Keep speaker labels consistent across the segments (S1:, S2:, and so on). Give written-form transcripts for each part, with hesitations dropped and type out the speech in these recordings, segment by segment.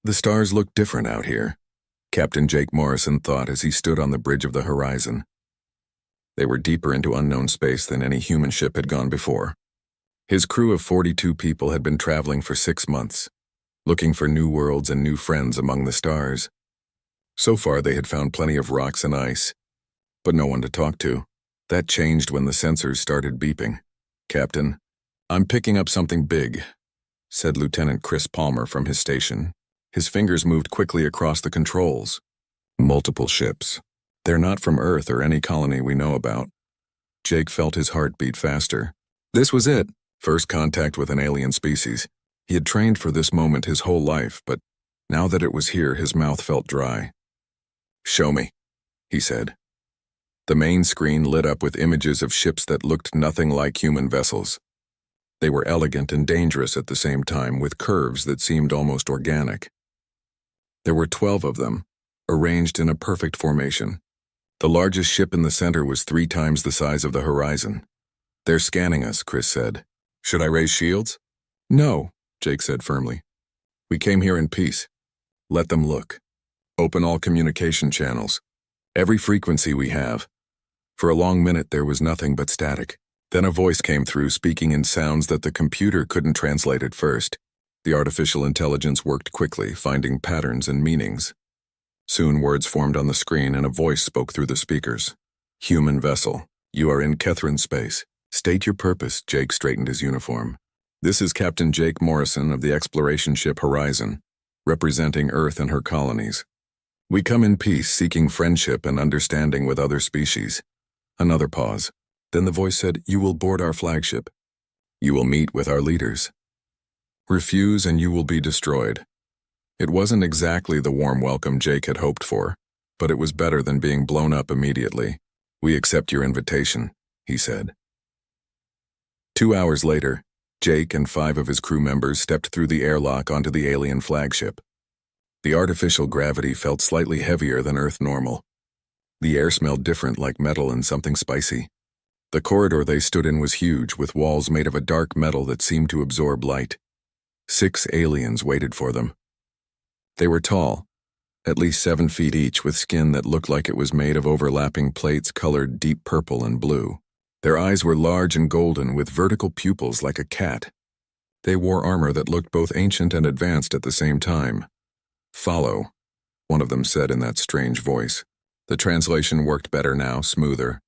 S1: The stars looked different out here, Captain Jake Morrison thought as he stood on the bridge of the horizon. They were deeper into unknown space than any human ship had gone before. His crew of 42 people had been traveling for 6 months, looking for new worlds and new friends among the stars. So far they had found plenty of rocks and ice, but no one to talk to. That changed when the sensors started beeping. "Captain, I'm picking up something big," said Lieutenant Chris Palmer from his station. His fingers moved quickly across the controls. "Multiple ships. They're not from Earth or any colony we know about." Jake felt his heart beat faster. This was it. First contact with an alien species. He had trained for this moment his whole life, but now that it was here, his mouth felt dry. "Show me," he said. The main screen lit up with images of ships that looked nothing like human vessels. They were elegant and dangerous at the same time, with curves that seemed almost organic. There were 12 of them, arranged in a perfect formation. The largest ship in the center was 3 times the size of the horizon. "They're scanning us," Chris said. "Should I raise shields?" "No," Jake said firmly. "We came here in peace. Let them look. Open all communication channels. Every frequency we have." For a long minute there was nothing but static. Then a voice came through, speaking in sounds that the computer couldn't translate at first. The artificial intelligence worked quickly, finding patterns and meanings. Soon words formed on the screen and a voice spoke through the speakers. "Human vessel, you are in Kethrin space. State your purpose." Jake straightened his uniform. "This is Captain Jake Morrison of the exploration ship Horizon, representing Earth and her colonies. We come in peace, seeking friendship and understanding with other species." Another pause. Then the voice said, "You will board our flagship. You will meet with our leaders. Refuse and you will be destroyed." It wasn't exactly the warm welcome Jake had hoped for, but it was better than being blown up immediately. "We accept your invitation," he said. 2 hours later, Jake and 5 of his crew members stepped through the airlock onto the alien flagship. The artificial gravity felt slightly heavier than Earth normal. The air smelled different, like metal and something spicy. The corridor they stood in was huge, with walls made of a dark metal that seemed to absorb light. 6 aliens waited for them. They were tall, at least 7 feet each, with skin that looked like it was made of overlapping plates colored deep purple and blue. Their eyes were large and golden, with vertical pupils like a cat. They wore armor that looked both ancient and advanced at the same time. "Follow," one of them said in that strange voice. The translation worked better now, smoother.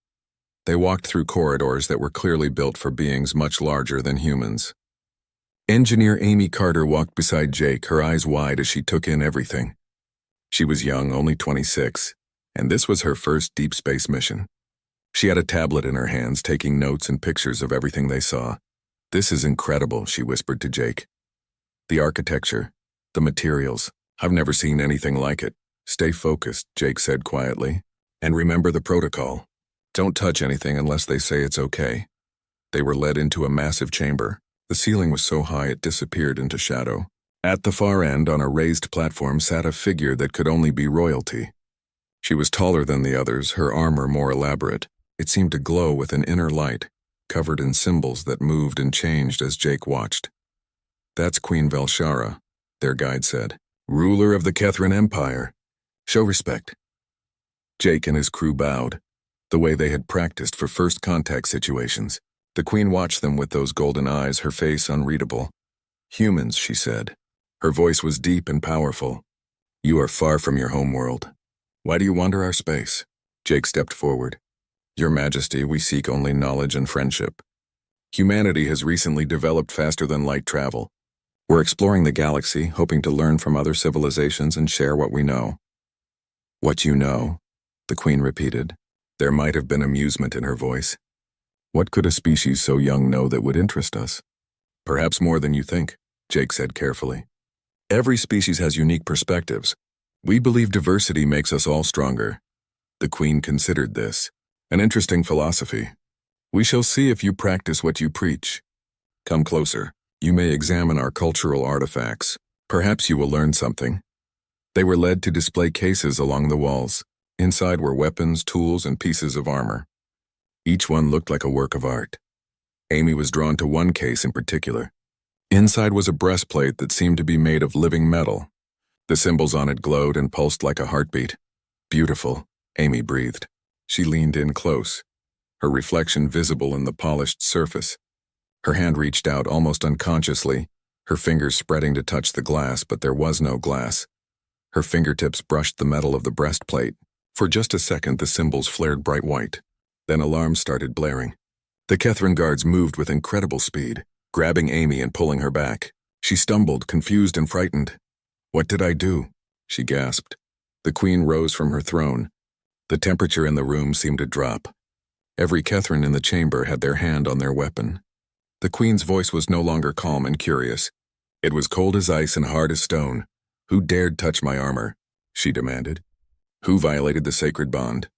S1: They walked through corridors that were clearly built for beings much larger than humans. Engineer Amy Carter walked beside Jake, her eyes wide as she took in everything. She was young, only 26, and this was her first deep space mission. She had a tablet in her hands, taking notes and pictures of everything they saw. "This is incredible," she whispered to Jake. "The architecture, the materials, I've never seen anything like it." "Stay focused," Jake said quietly, "and remember the protocol. Don't touch anything unless they say it's okay." They were led into a massive chamber. The ceiling was so high it disappeared into shadow. At the far end, on a raised platform, sat a figure that could only be royalty. She was taller than the others, her armor more elaborate. It seemed to glow with an inner light, covered in symbols that moved and changed as Jake watched. "That's Queen Velshara," their guide said, "ruler of the Kethrin Empire. Show respect." Jake and his crew bowed, the way they had practiced for first contact situations. The queen watched them with those golden eyes, her face unreadable. "Humans," she said. Her voice was deep and powerful. "You are far from your homeworld. Why do you wander our space?" Jake stepped forward. "Your Majesty, we seek only knowledge and friendship. Humanity has recently developed faster than light travel. We're exploring the galaxy, hoping to learn from other civilizations and share what we know." "What you know?" the queen repeated. There might have been amusement in her voice. "What could a species so young know that would interest us?" "Perhaps more than you think," Jake said carefully. "Every species has unique perspectives. We believe diversity makes us all stronger." The queen considered this. "An interesting philosophy. We shall see if you practice what you preach. Come closer. You may examine our cultural artifacts. Perhaps you will learn something." They were led to display cases along the walls. Inside were weapons, tools, and pieces of armor. Each one looked like a work of art. Amy was drawn to one case in particular. Inside was a breastplate that seemed to be made of living metal. The symbols on it glowed and pulsed like a heartbeat. Beautiful, Amy breathed. She leaned in close, her reflection visible in the polished surface. Her hand reached out almost unconsciously, her fingers spreading to touch the glass, but there was no glass. Her fingertips brushed the metal of the breastplate. For just a second, the symbols flared bright white. Then alarms started blaring. The Kethrin guards moved with incredible speed, grabbing Amy and pulling her back. She stumbled, confused and frightened. "What did I do?" she gasped. The queen rose from her throne. The temperature in the room seemed to drop. Every Kethrin in the chamber had their hand on their weapon. The queen's voice was no longer calm and curious. It was cold as ice and hard as stone. "Who dared touch my armor?" she demanded. "Who violated the sacred bond?"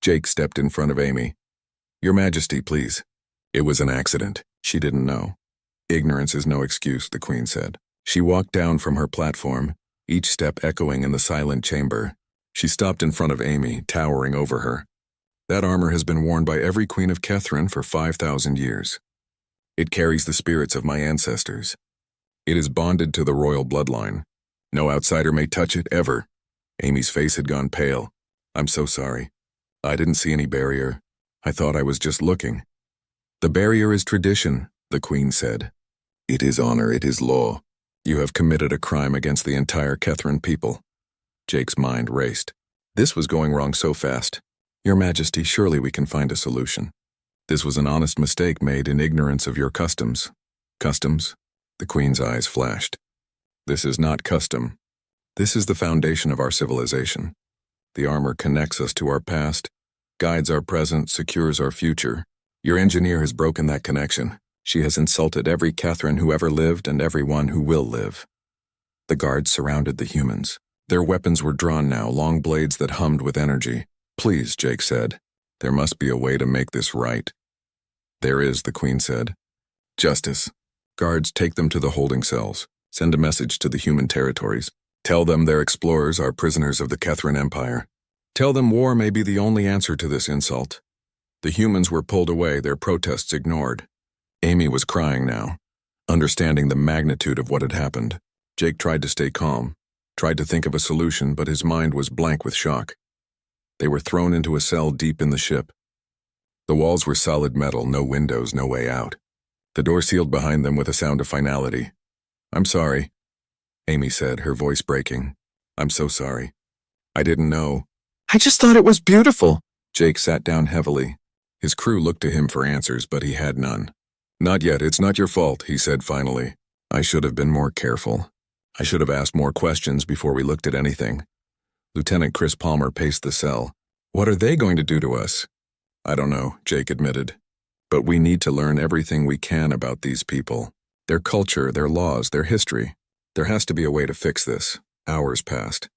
S1: Jake stepped in front of Amy. "Your Majesty, please." It was an accident. She didn't know. "Ignorance is no excuse," the queen said. She walked down from her platform, each step echoing in the silent chamber. She stopped in front of Amy, towering over her. "That armor has been worn by every queen of Kethrin for 5,000 years. It carries the spirits of my ancestors. It is bonded to the royal bloodline. No outsider may touch it, ever." Amy's face had gone pale. "I'm so sorry. I didn't see any barrier. I thought I was just looking." "The barrier is tradition," the queen said. "It is honor, it is law. You have committed a crime against the entire Kethrin people." Jake's mind raced. This was going wrong so fast. "Your Majesty, surely we can find a solution. This was an honest mistake made in ignorance of your customs." "Customs?" The queen's eyes flashed. "This is not custom. This is the foundation of our civilization. The armor connects us to our past, guides our present, secures our future. Your engineer has broken that connection. She has insulted every Kethrin who ever lived and everyone who will live." The guards surrounded the humans. Their weapons were drawn now, long blades that hummed with energy. "Please," Jake said. "There must be a way to make this right." "There is," the queen said. "Justice. Guards, take them to the holding cells. Send a message to the human territories. Tell them their explorers are prisoners of the Kethrin Empire. Tell them war may be the only answer to this insult." The humans were pulled away, their protests ignored. Amy was crying now, understanding the magnitude of what had happened. Jake tried to stay calm, tried to think of a solution, but his mind was blank with shock. They were thrown into a cell deep in the ship. The walls were solid metal, no windows, no way out. The door sealed behind them with a sound of finality. "I'm sorry," Amy said, her voice breaking. "I'm so sorry. I didn't know." "I just thought it was beautiful." Jake sat down heavily. His crew looked to him for answers, but he had none. "Not yet, it's not your fault," he said finally. "I should have been more careful. I should have asked more questions before we looked at anything." Lieutenant Chris Palmer paced the cell. "What are they going to do to us?" "I don't know," Jake admitted. "But we need to learn everything we can about these people. Their culture, their laws, their history. There has to be a way to fix this." Hours passed.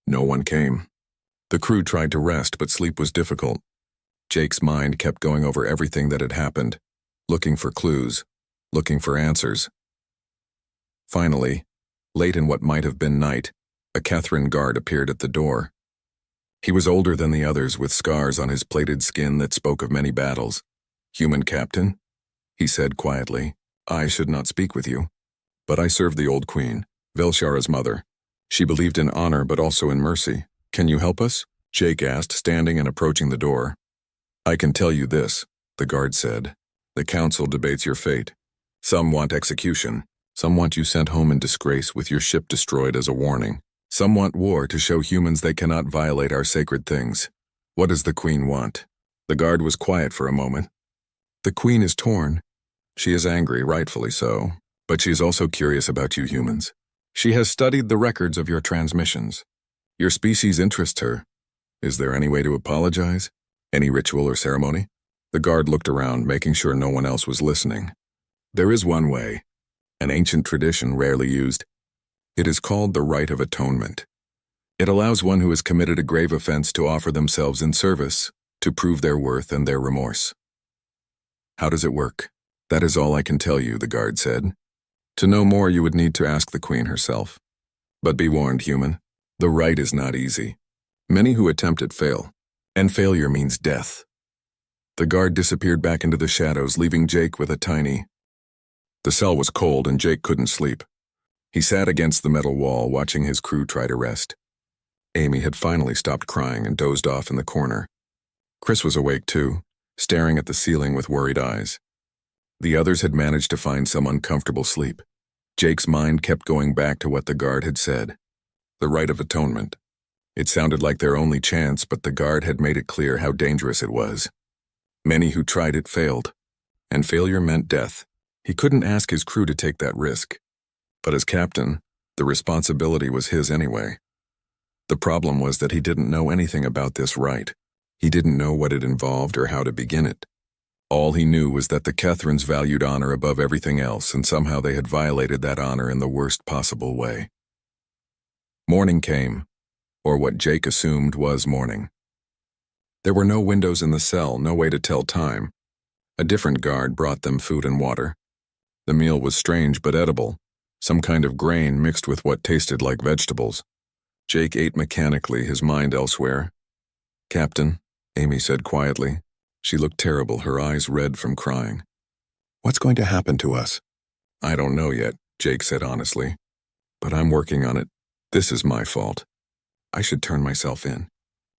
S1: No one came. The crew tried to rest, but sleep was difficult. Jake's mind kept going over everything that had happened, looking for clues, looking for answers. Finally, late in what might have been night, a Kethrin guard appeared at the door. He was older than the others, with scars on his plated skin that spoke of many battles. "Human captain?" he said quietly. "I should not speak with you. But I served the old queen, Velshara's mother. She believed in honor but also in mercy. Can you help us?" Jake asked, standing and approaching the door. "I can tell you this," the guard said. "The council debates your fate. Some want execution. Some want you sent home in disgrace with your ship destroyed as a warning. Some want war to show humans they cannot violate our sacred things. What does the queen want?" The guard was quiet for a moment. "The queen is torn. She is angry, rightfully so, but she is also curious about you humans. She has studied the records of your transmissions. Your species interests her. Is there any way to apologize? Any ritual or ceremony?" The guard looked around, making sure no one else was listening. "There is one way, an ancient tradition rarely used. It is called the Rite of Atonement. It allows one who has committed a grave offense to offer themselves in service, to prove their worth and their remorse." "How does it work?" "That is all I can tell you," the guard said. "To know more, you would need to ask the queen herself. But be warned, human, the rite is not easy. Many who attempt it fail, and failure means death." The guard disappeared back into the shadows, leaving Jake with a tiny. The cell was cold and Jake couldn't sleep. He sat against the metal wall, watching his crew try to rest. Amy had finally stopped crying and dozed off in the corner. Chris was awake too, staring at the ceiling with worried eyes. The others had managed to find some uncomfortable sleep. Jake's mind kept going back to what the guard had said. The rite of atonement. It sounded like their only chance, but the guard had made it clear how dangerous it was. Many who tried it failed, and failure meant death. He couldn't ask his crew to take that risk. But as captain, the responsibility was his anyway. The problem was that he didn't know anything about this rite. He didn't know what it involved or how to begin it. All he knew was that the Kethrans valued honor above everything else, and somehow they had violated that honor in the worst possible way. Morning came, or what Jake assumed was morning. There were no windows in the cell, no way to tell time. A different guard brought them food and water. The meal was strange but edible, some kind of grain mixed with what tasted like vegetables. Jake ate mechanically, his mind elsewhere. "Captain," Amy said quietly. She looked terrible, her eyes red from crying. "What's going to happen to us?" "I don't know yet," Jake said honestly. "But I'm working on it. This is my fault. I should turn myself in.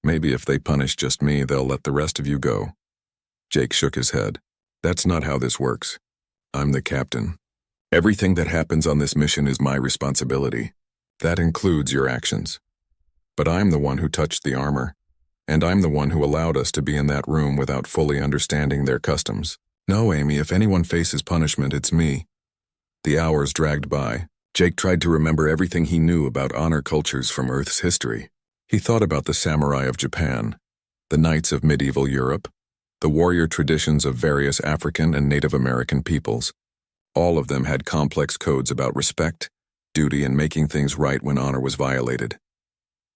S1: Maybe if they punish just me, they'll let the rest of you go." Jake shook his head. "That's not how this works. I'm the captain. Everything that happens on this mission is my responsibility. That includes your actions. But I'm the one who touched the armor, and I'm the one who allowed us to be in that room without fully understanding their customs. No, Amy, if anyone faces punishment, it's me." The hours dragged by. Jake tried to remember everything he knew about honor cultures from Earth's history. He thought about the samurai of Japan, the knights of medieval Europe, the warrior traditions of various African and Native American peoples. All of them had complex codes about respect, duty, and making things right when honor was violated.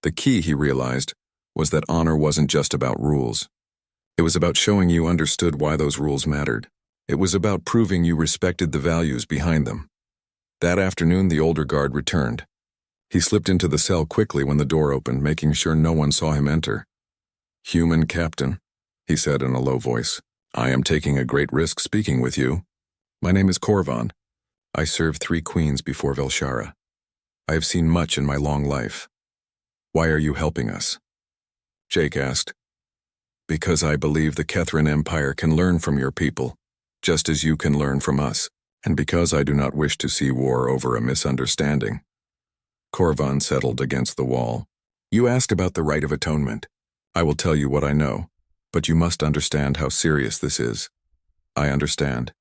S1: The key, he realized, was that honor wasn't just about rules. It was about showing you understood why those rules mattered. It was about proving you respected the values behind them. That afternoon, the older guard returned. He slipped into the cell quickly when the door opened, making sure no one saw him enter. "Human captain," he said in a low voice. "I am taking a great risk speaking with you. My name is Korvan. I served 3 queens before Velshara. I have seen much in my long life. Why are you helping us?" Jake asked. "Because I believe the Kethran Empire can learn from your people, just as you can learn from us, and because I do not wish to see war over a misunderstanding." Korvan settled against the wall. "You asked about the rite of atonement. I will tell you what I know, but you must understand how serious this is." "I understand.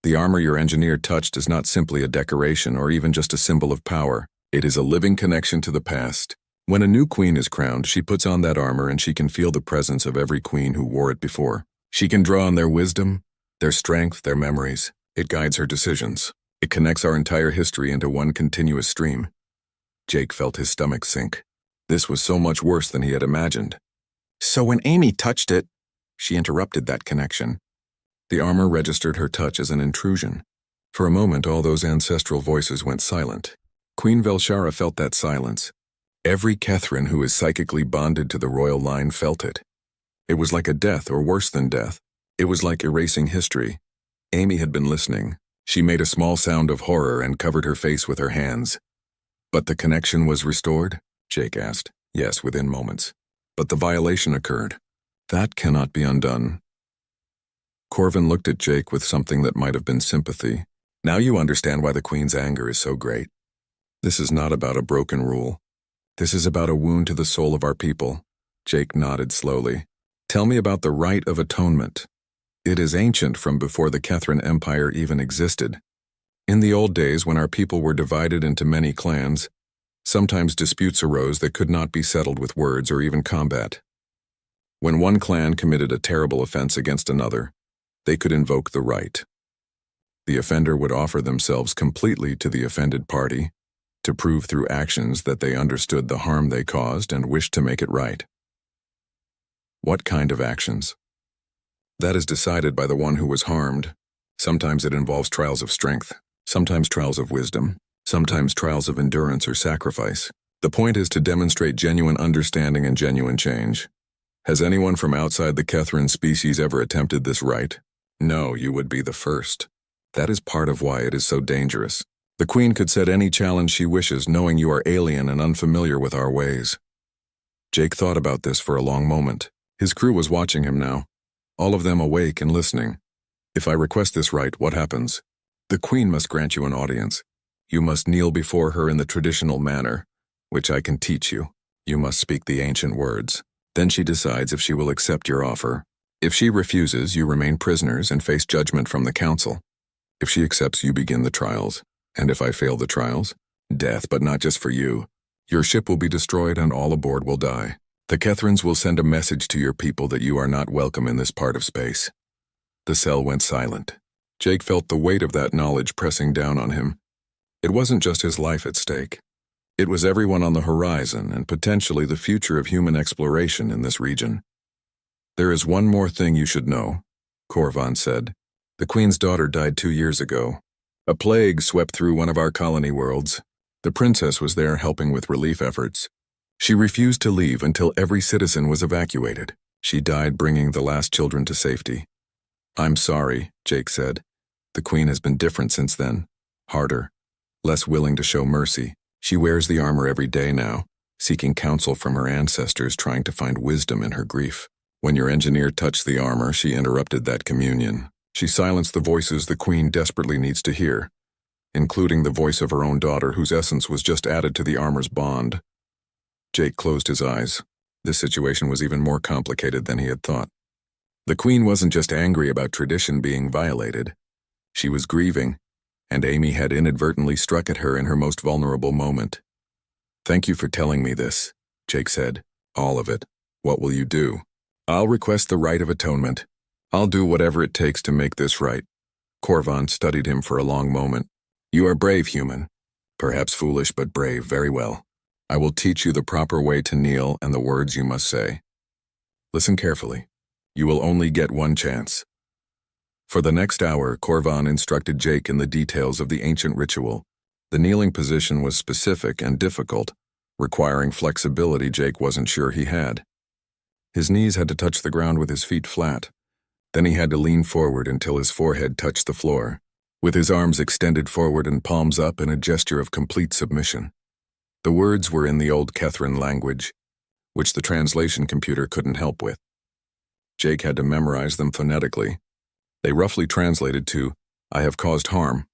S1: The armor your engineer touched is not simply a decoration or even just a symbol of power. It is a living connection to the past. When a new queen is crowned, she puts on that armor and she can feel the presence of every queen who wore it before. She can draw on their wisdom, their strength, their memories. It guides her decisions. It connects our entire history into one continuous stream." Jake felt his stomach sink. This was so much worse than he had imagined. "So when Amy touched it," she interrupted that connection. The armor registered her touch as an intrusion. For a moment, all those ancestral voices went silent. Queen Velshara felt that silence. Every Kethran who is psychically bonded to the royal line felt it. It was like a death, or worse than death. It was like erasing history. Amy had been listening. She made a small sound of horror and covered her face with her hands. "But the connection was restored?" Jake asked. "Yes, within moments. But the violation occurred. That cannot be undone." Korvan looked at Jake with something that might have been sympathy. "Now you understand why the Queen's anger is so great. This is not about a broken rule. This is about a wound to the soul of our people." Jake nodded slowly. "Tell me about the rite of atonement." "It is ancient, from before the Kethran Empire even existed. In the old days, when our people were divided into many clans, sometimes disputes arose that could not be settled with words or even combat. When one clan committed a terrible offense against another, they could invoke the rite. The offender would offer themselves completely to the offended party to prove through actions that they understood the harm they caused and wished to make it right." "What kind of actions?" "That is decided by the one who was harmed. Sometimes it involves trials of strength, sometimes trials of wisdom, sometimes trials of endurance or sacrifice. The point is to demonstrate genuine understanding and genuine change. Has anyone from outside the Kethran species ever attempted this rite? No, you would be the first. That is part of why it is so dangerous. The Queen could set any challenge she wishes, knowing you are alien and unfamiliar with our ways. Jake thought about this for a long moment. His crew was watching him now, all of them awake and listening. If I request this right, what happens? The Queen must grant you an audience. You must kneel before her in the traditional manner, which I can teach you. You must speak the ancient words. Then she decides if she will accept your offer. If she refuses, you remain prisoners and face judgment from the council. If she accepts, you begin the trials. And if I fail the trials, death, but not just for you. Your ship will be destroyed and all aboard will die. The Kethrans will send a message to your people that you are not welcome in this part of space. The cell went silent. Jake felt the weight of that knowledge pressing down on him. It wasn't just his life at stake. It was everyone on the horizon and potentially the future of human exploration in this region. There is one more thing you should know, Korvan said. The Queen's daughter died 2 years ago. A plague swept through one of our colony worlds. The princess was there helping with relief efforts. She refused to leave until every citizen was evacuated. She died bringing the last children to safety. I'm sorry, Jake said. The Queen has been different since then. Harder. Less willing to show mercy. She wears the armor every day now, seeking counsel from her ancestors, trying to find wisdom in her grief. When your engineer touched the armor, she interrupted that communion. She silenced the voices the Queen desperately needs to hear, including the voice of her own daughter, whose essence was just added to the armor's bond. Jake closed his eyes. This situation was even more complicated than he had thought. The Queen wasn't just angry about tradition being violated. She was grieving, and Amy had inadvertently struck at her in her most vulnerable moment. Thank you for telling me this, Jake said. All of it. What will you do? I'll request the right of atonement. I'll do whatever it takes to make this right. Korvan studied him for a long moment. You are brave, human. Perhaps foolish, but brave, very well. I will teach you the proper way to kneel and the words you must say. Listen carefully. You will only get one chance. For the next hour, Korvan instructed Jake in the details of the ancient ritual. The kneeling position was specific and difficult, requiring flexibility Jake wasn't sure he had. His knees had to touch the ground with his feet flat. Then he had to lean forward until his forehead touched the floor, with his arms extended forward and palms up in a gesture of complete submission. The words were in the old Kethran language, which the translation computer couldn't help with. Jake had to memorize them phonetically. They roughly translated to, I have caused harm.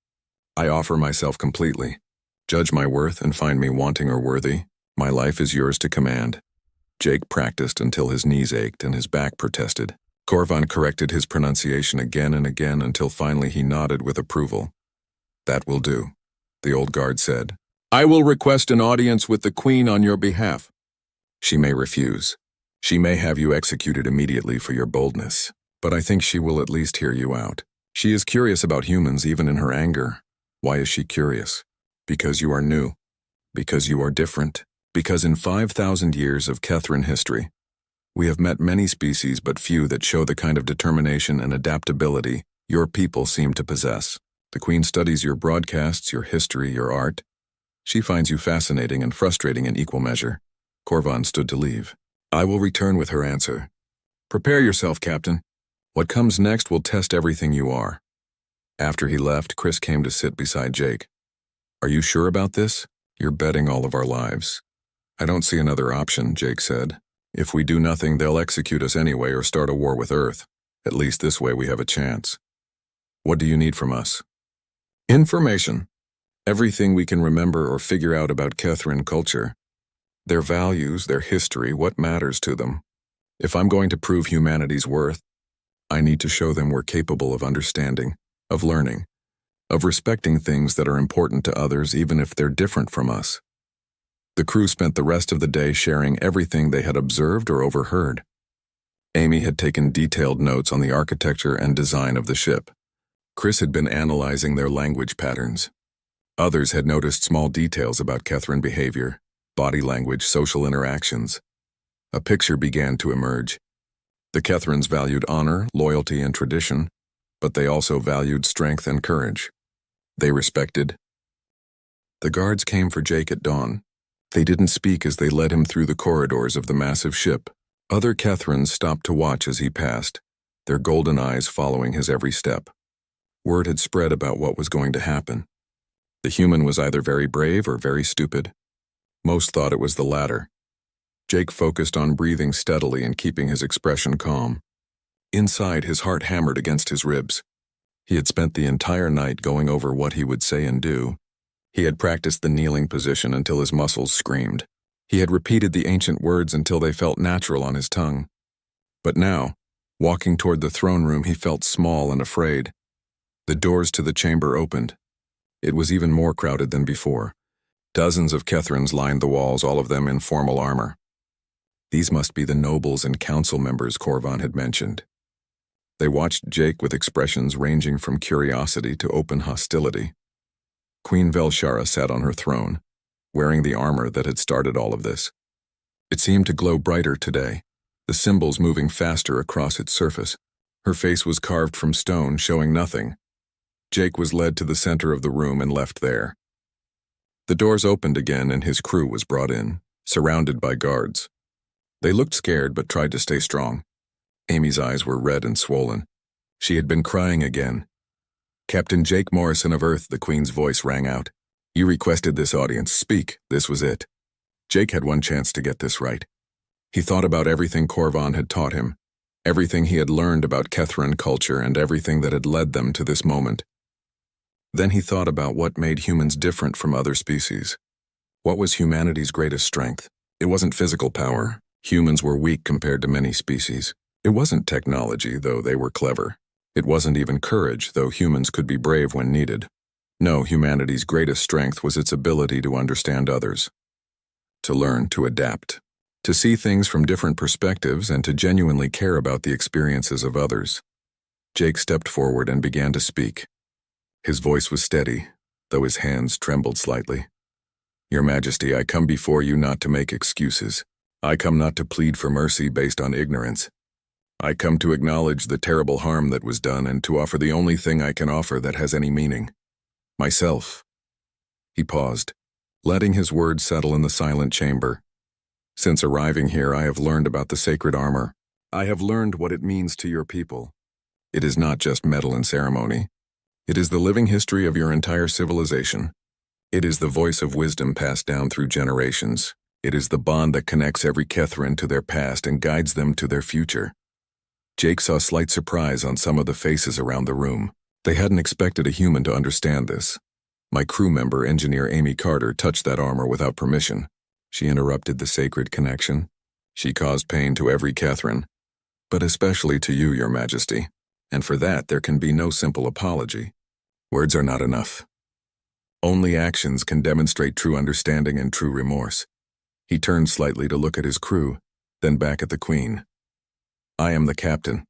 S1: I offer myself completely. Judge my worth and find me wanting or worthy. My life is yours to command. Jake practiced until his knees ached and his back protested. Korvan corrected his pronunciation again and again until finally he nodded with approval. That will do, the old guard said. I will request an audience with the Queen on your behalf. She may refuse. She may have you executed immediately for your boldness, but I think she will at least hear you out. She is curious about humans even in her anger. Why is she curious? Because you are new. Because you are different. Because in 5,000 years of Kethran history, we have met many species but few that show the kind of determination and adaptability your people seem to possess. The Queen studies your broadcasts, your history, your art. She finds you fascinating and frustrating in equal measure. Korvan stood to leave. I will return with her answer. Prepare yourself, Captain. What comes next will test everything you are. After he left, Chris came to sit beside Jake. Are you sure about this? You're betting all of our lives. I don't see another option, Jake said. If we do nothing, they'll execute us anyway or start a war with Earth. At least this way we have a chance. What do you need from us? Information. Everything we can remember or figure out about Kethran culture. Their values, their history, what matters to them. If I'm going to prove humanity's worth, I need to show them we're capable of understanding, of learning, of respecting things that are important to others even if they're different from us. The crew spent the rest of the day sharing everything they had observed or overheard. Amy had taken detailed notes on the architecture and design of the ship. Chris had been analyzing their language patterns. Others had noticed small details about Kethran behavior, body language, social interactions. A picture began to emerge. The Kethrans valued honor, loyalty, and tradition, but they also valued strength and courage. They respected. The guards came for Jake at dawn. They didn't speak as they led him through the corridors of the massive ship. Other Kethrans stopped to watch as he passed, their golden eyes following his every step. Word had spread about what was going to happen. The human was either very brave or very stupid. Most thought it was the latter. Jake focused on breathing steadily and keeping his expression calm. Inside, his heart hammered against his ribs. He had spent the entire night going over what he would say and do. He had practiced the kneeling position until his muscles screamed. He had repeated the ancient words until they felt natural on his tongue. But now, walking toward the throne room, he felt small and afraid. The doors to the chamber opened. It was even more crowded than before. Dozens of Kethrans lined the walls, all of them in formal armor. These must be the nobles and council members Korvan had mentioned. They watched Jake with expressions ranging from curiosity to open hostility. Queen Velshara sat on her throne, wearing the armor that had started all of this. It seemed to glow brighter today, the symbols moving faster across its surface. Her face was carved from stone, showing nothing. Jake was led to the center of the room and left there. The doors opened again and his crew was brought in, surrounded by guards. They looked scared but tried to stay strong. Amy's eyes were red and swollen. She had been crying again. "Captain Jake Morrison of Earth," the Queen's voice rang out. "You requested this audience. Speak. This was it." Jake had one chance to get this right. He thought about everything Korvan had taught him, everything he had learned about Kethran culture and everything that had led them to this moment. Then he thought about what made humans different from other species. What was humanity's greatest strength? It wasn't physical power. Humans were weak compared to many species. It wasn't technology, though they were clever. It wasn't even courage, though humans could be brave when needed. No, humanity's greatest strength was its ability to understand others, to learn, to adapt, to see things from different perspectives and to genuinely care about the experiences of others. Jake stepped forward and began to speak. His voice was steady, though his hands trembled slightly. "Your Majesty, I come before you not to make excuses. I come not to plead for mercy based on ignorance. I come to acknowledge the terrible harm that was done and to offer the only thing I can offer that has any meaning. Myself." He paused, letting his words settle in the silent chamber. "Since arriving here, I have learned about the sacred armor. I have learned what it means to your people. It is not just metal and ceremony. It is the living history of your entire civilization. It is the voice of wisdom passed down through generations. It is the bond that connects every Kethran to their past and guides them to their future." Jake saw slight surprise on some of the faces around the room. They hadn't expected a human to understand this. My crew member, Engineer Amy Carter, touched that armor without permission. She interrupted the sacred connection. She caused pain to every Kethran, but especially to you, Your Majesty. And for that, there can be no simple apology. Words are not enough. Only actions can demonstrate true understanding and true remorse. He turned slightly to look at his crew, then back at the Queen. "I am the captain.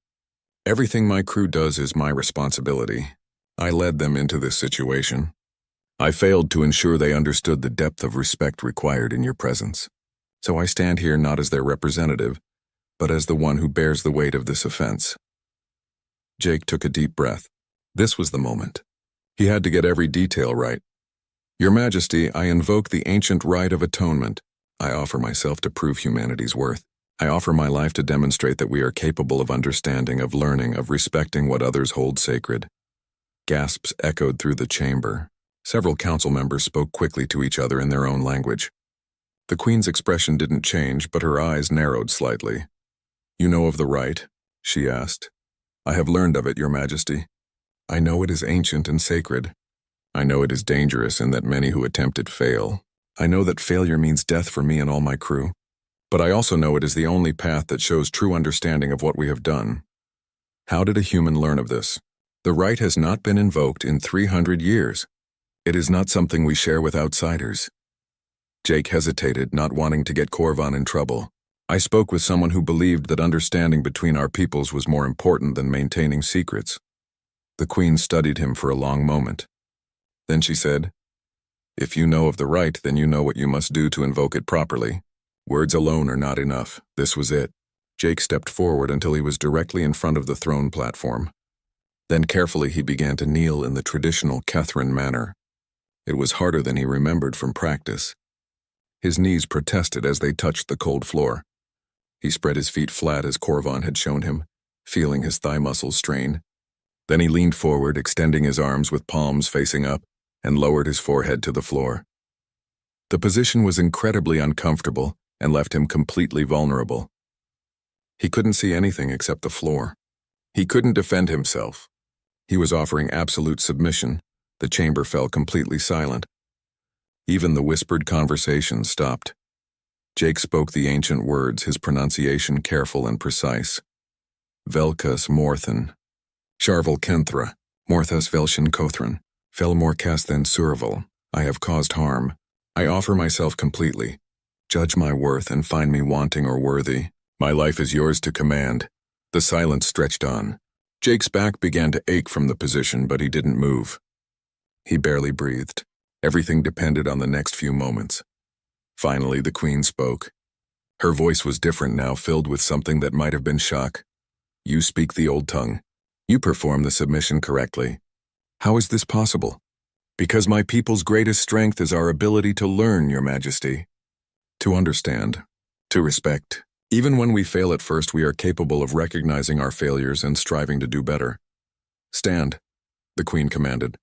S1: Everything my crew does is my responsibility. I led them into this situation. I failed to ensure they understood the depth of respect required in your presence. So I stand here not as their representative, but as the one who bears the weight of this offense." Jake took a deep breath. This was the moment. He had to get every detail right. "Your Majesty, I invoke the ancient rite of atonement. I offer myself to prove humanity's worth. I offer my life to demonstrate that we are capable of understanding, of learning, of respecting what others hold sacred." Gasps echoed through the chamber. Several council members spoke quickly to each other in their own language. The Queen's expression didn't change, but her eyes narrowed slightly. "You know of the rite?" she asked. "I have learned of it, Your Majesty. I know it is ancient and sacred. I know it is dangerous and that many who attempt it fail. I know that failure means death for me and all my crew. But I also know it is the only path that shows true understanding of what we have done." How did a human learn of this? The rite has not been invoked in 300 years. It is not something we share with outsiders. Jake hesitated, not wanting to get Korvan in trouble. "I spoke with someone who believed that understanding between our peoples was more important than maintaining secrets." The Queen studied him for a long moment. Then she said, "If you know of the rite, then you know what you must do to invoke it properly. Words alone are not enough. This was it." Jake stepped forward until he was directly in front of the throne platform. Then carefully he began to kneel in the traditional Kethran manner. It was harder than he remembered from practice. His knees protested as they touched the cold floor. He spread his feet flat as Korvan had shown him, feeling his thigh muscles strain. Then he leaned forward, extending his arms with palms facing up. and lowered his forehead to the floor. The position was incredibly uncomfortable and left him completely vulnerable. He couldn't see anything except the floor. He couldn't defend himself. He was offering absolute submission. The chamber fell completely silent. Even the whispered conversation stopped. Jake spoke the ancient words, his pronunciation careful and precise. Velkas Morthen, Sharval Kenthra, Morthas Velshin Kothran, Fel Morkas than Surval. I have caused harm. I offer myself completely. Judge my worth and find me wanting or worthy. My life is yours to command. The silence stretched on. Jake's back began to ache from the position, but he didn't move. He barely breathed. Everything depended on the next few moments. Finally, the Queen spoke. Her voice was different now, filled with something that might have been shock. You speak the old tongue. You perform the submission correctly. How is this possible? Because my people's greatest strength is our ability to learn, Your Majesty. To understand. To respect. Even when we fail at first, we are capable of recognizing our failures and striving to do better. Stand, the Queen commanded.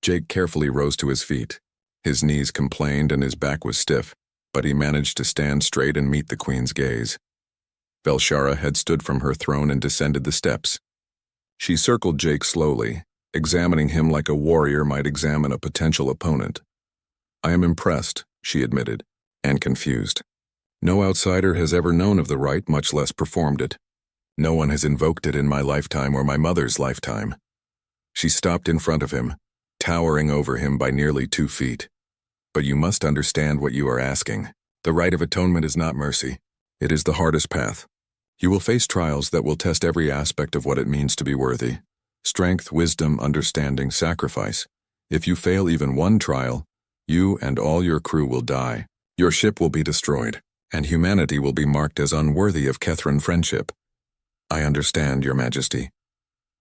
S1: Jake carefully rose to his feet. His knees complained and his back was stiff, but he managed to stand straight and meet the Queen's gaze. Velshara had stood from her throne and descended the steps. She circled Jake slowly, examining him like a warrior might examine a potential opponent. I am impressed, she admitted, and confused. No outsider has ever known of the rite, much less performed it. No one has invoked it in my lifetime or my mother's lifetime. She stopped in front of him, towering over him by nearly 2 feet. But you must understand what you are asking. The rite of atonement is not mercy. It is the hardest path. You will face trials that will test every aspect of what it means to be worthy. Strength, wisdom, understanding, sacrifice. If you fail even one trial, you and all your crew will die. Your ship will be destroyed, and humanity will be marked as unworthy of Kethran friendship. I understand, Your Majesty.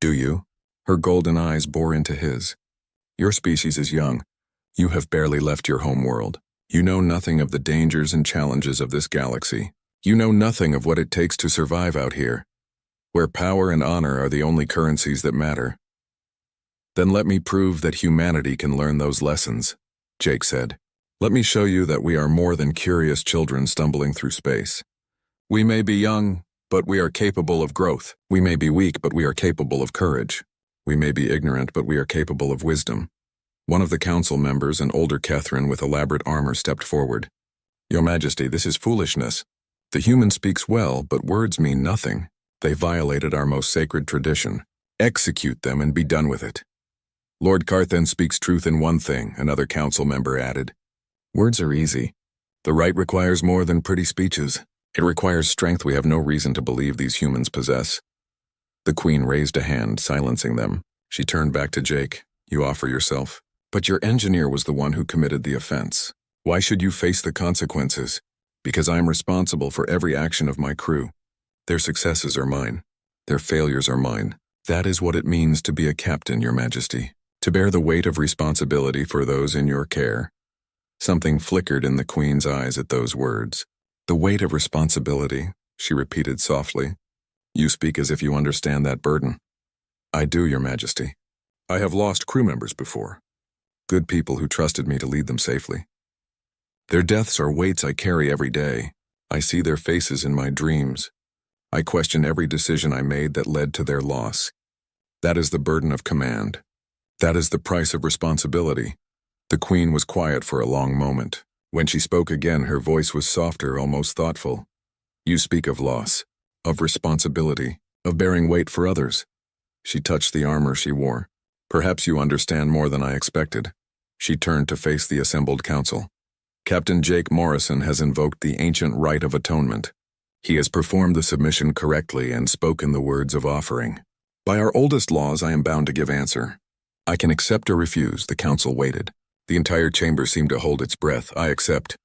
S1: Do you? Her golden eyes bore into his. Your species is young. You have barely left your home world. You know nothing of the dangers and challenges of this galaxy. You know nothing of what it takes to survive out here, where power and honor are the only currencies that matter. Then let me prove that humanity can learn those lessons, Jake said. Let me show you that we are more than curious children stumbling through space. We may be young, but we are capable of growth. We may be weak, but we are capable of courage. We may be ignorant, but we are capable of wisdom. One of the council members, an older Kethran with elaborate armor, stepped forward. Your Majesty, this is foolishness. The human speaks well, but words mean nothing. They violated our most sacred tradition. Execute them and be done with it. Lord Carthen speaks truth in one thing, another council member added. Words are easy. The rite requires more than pretty speeches. It requires strength we have no reason to believe these humans possess. The Queen raised a hand, silencing them. She turned back to Jake. You offer yourself. But your engineer was the one who committed the offense. Why should you face the consequences? Because I am responsible for every action of my crew. Their successes are mine. Their failures are mine. That is what it means to be a captain, Your Majesty. To bear the weight of responsibility for those in your care. Something flickered in the Queen's eyes at those words. The weight of responsibility, she repeated softly. You speak as if you understand that burden. I do, Your Majesty. I have lost crew members before. Good people who trusted me to lead them safely. Their deaths are weights I carry every day. I see their faces in my dreams. I question every decision I made that led to their loss. That is the burden of command. That is the price of responsibility. The Queen was quiet for a long moment. When she spoke again, her voice was softer, almost thoughtful. You speak of loss, of responsibility, of bearing weight for others. She touched the armor she wore. Perhaps you understand more than I expected. She turned to face the assembled council. Captain Jake Morrison has invoked the ancient rite of atonement. He has performed the submission correctly and spoken the words of offering. By our oldest laws, I am bound to give answer. I can accept or refuse. The council waited. The entire chamber seemed to hold its breath. I accept,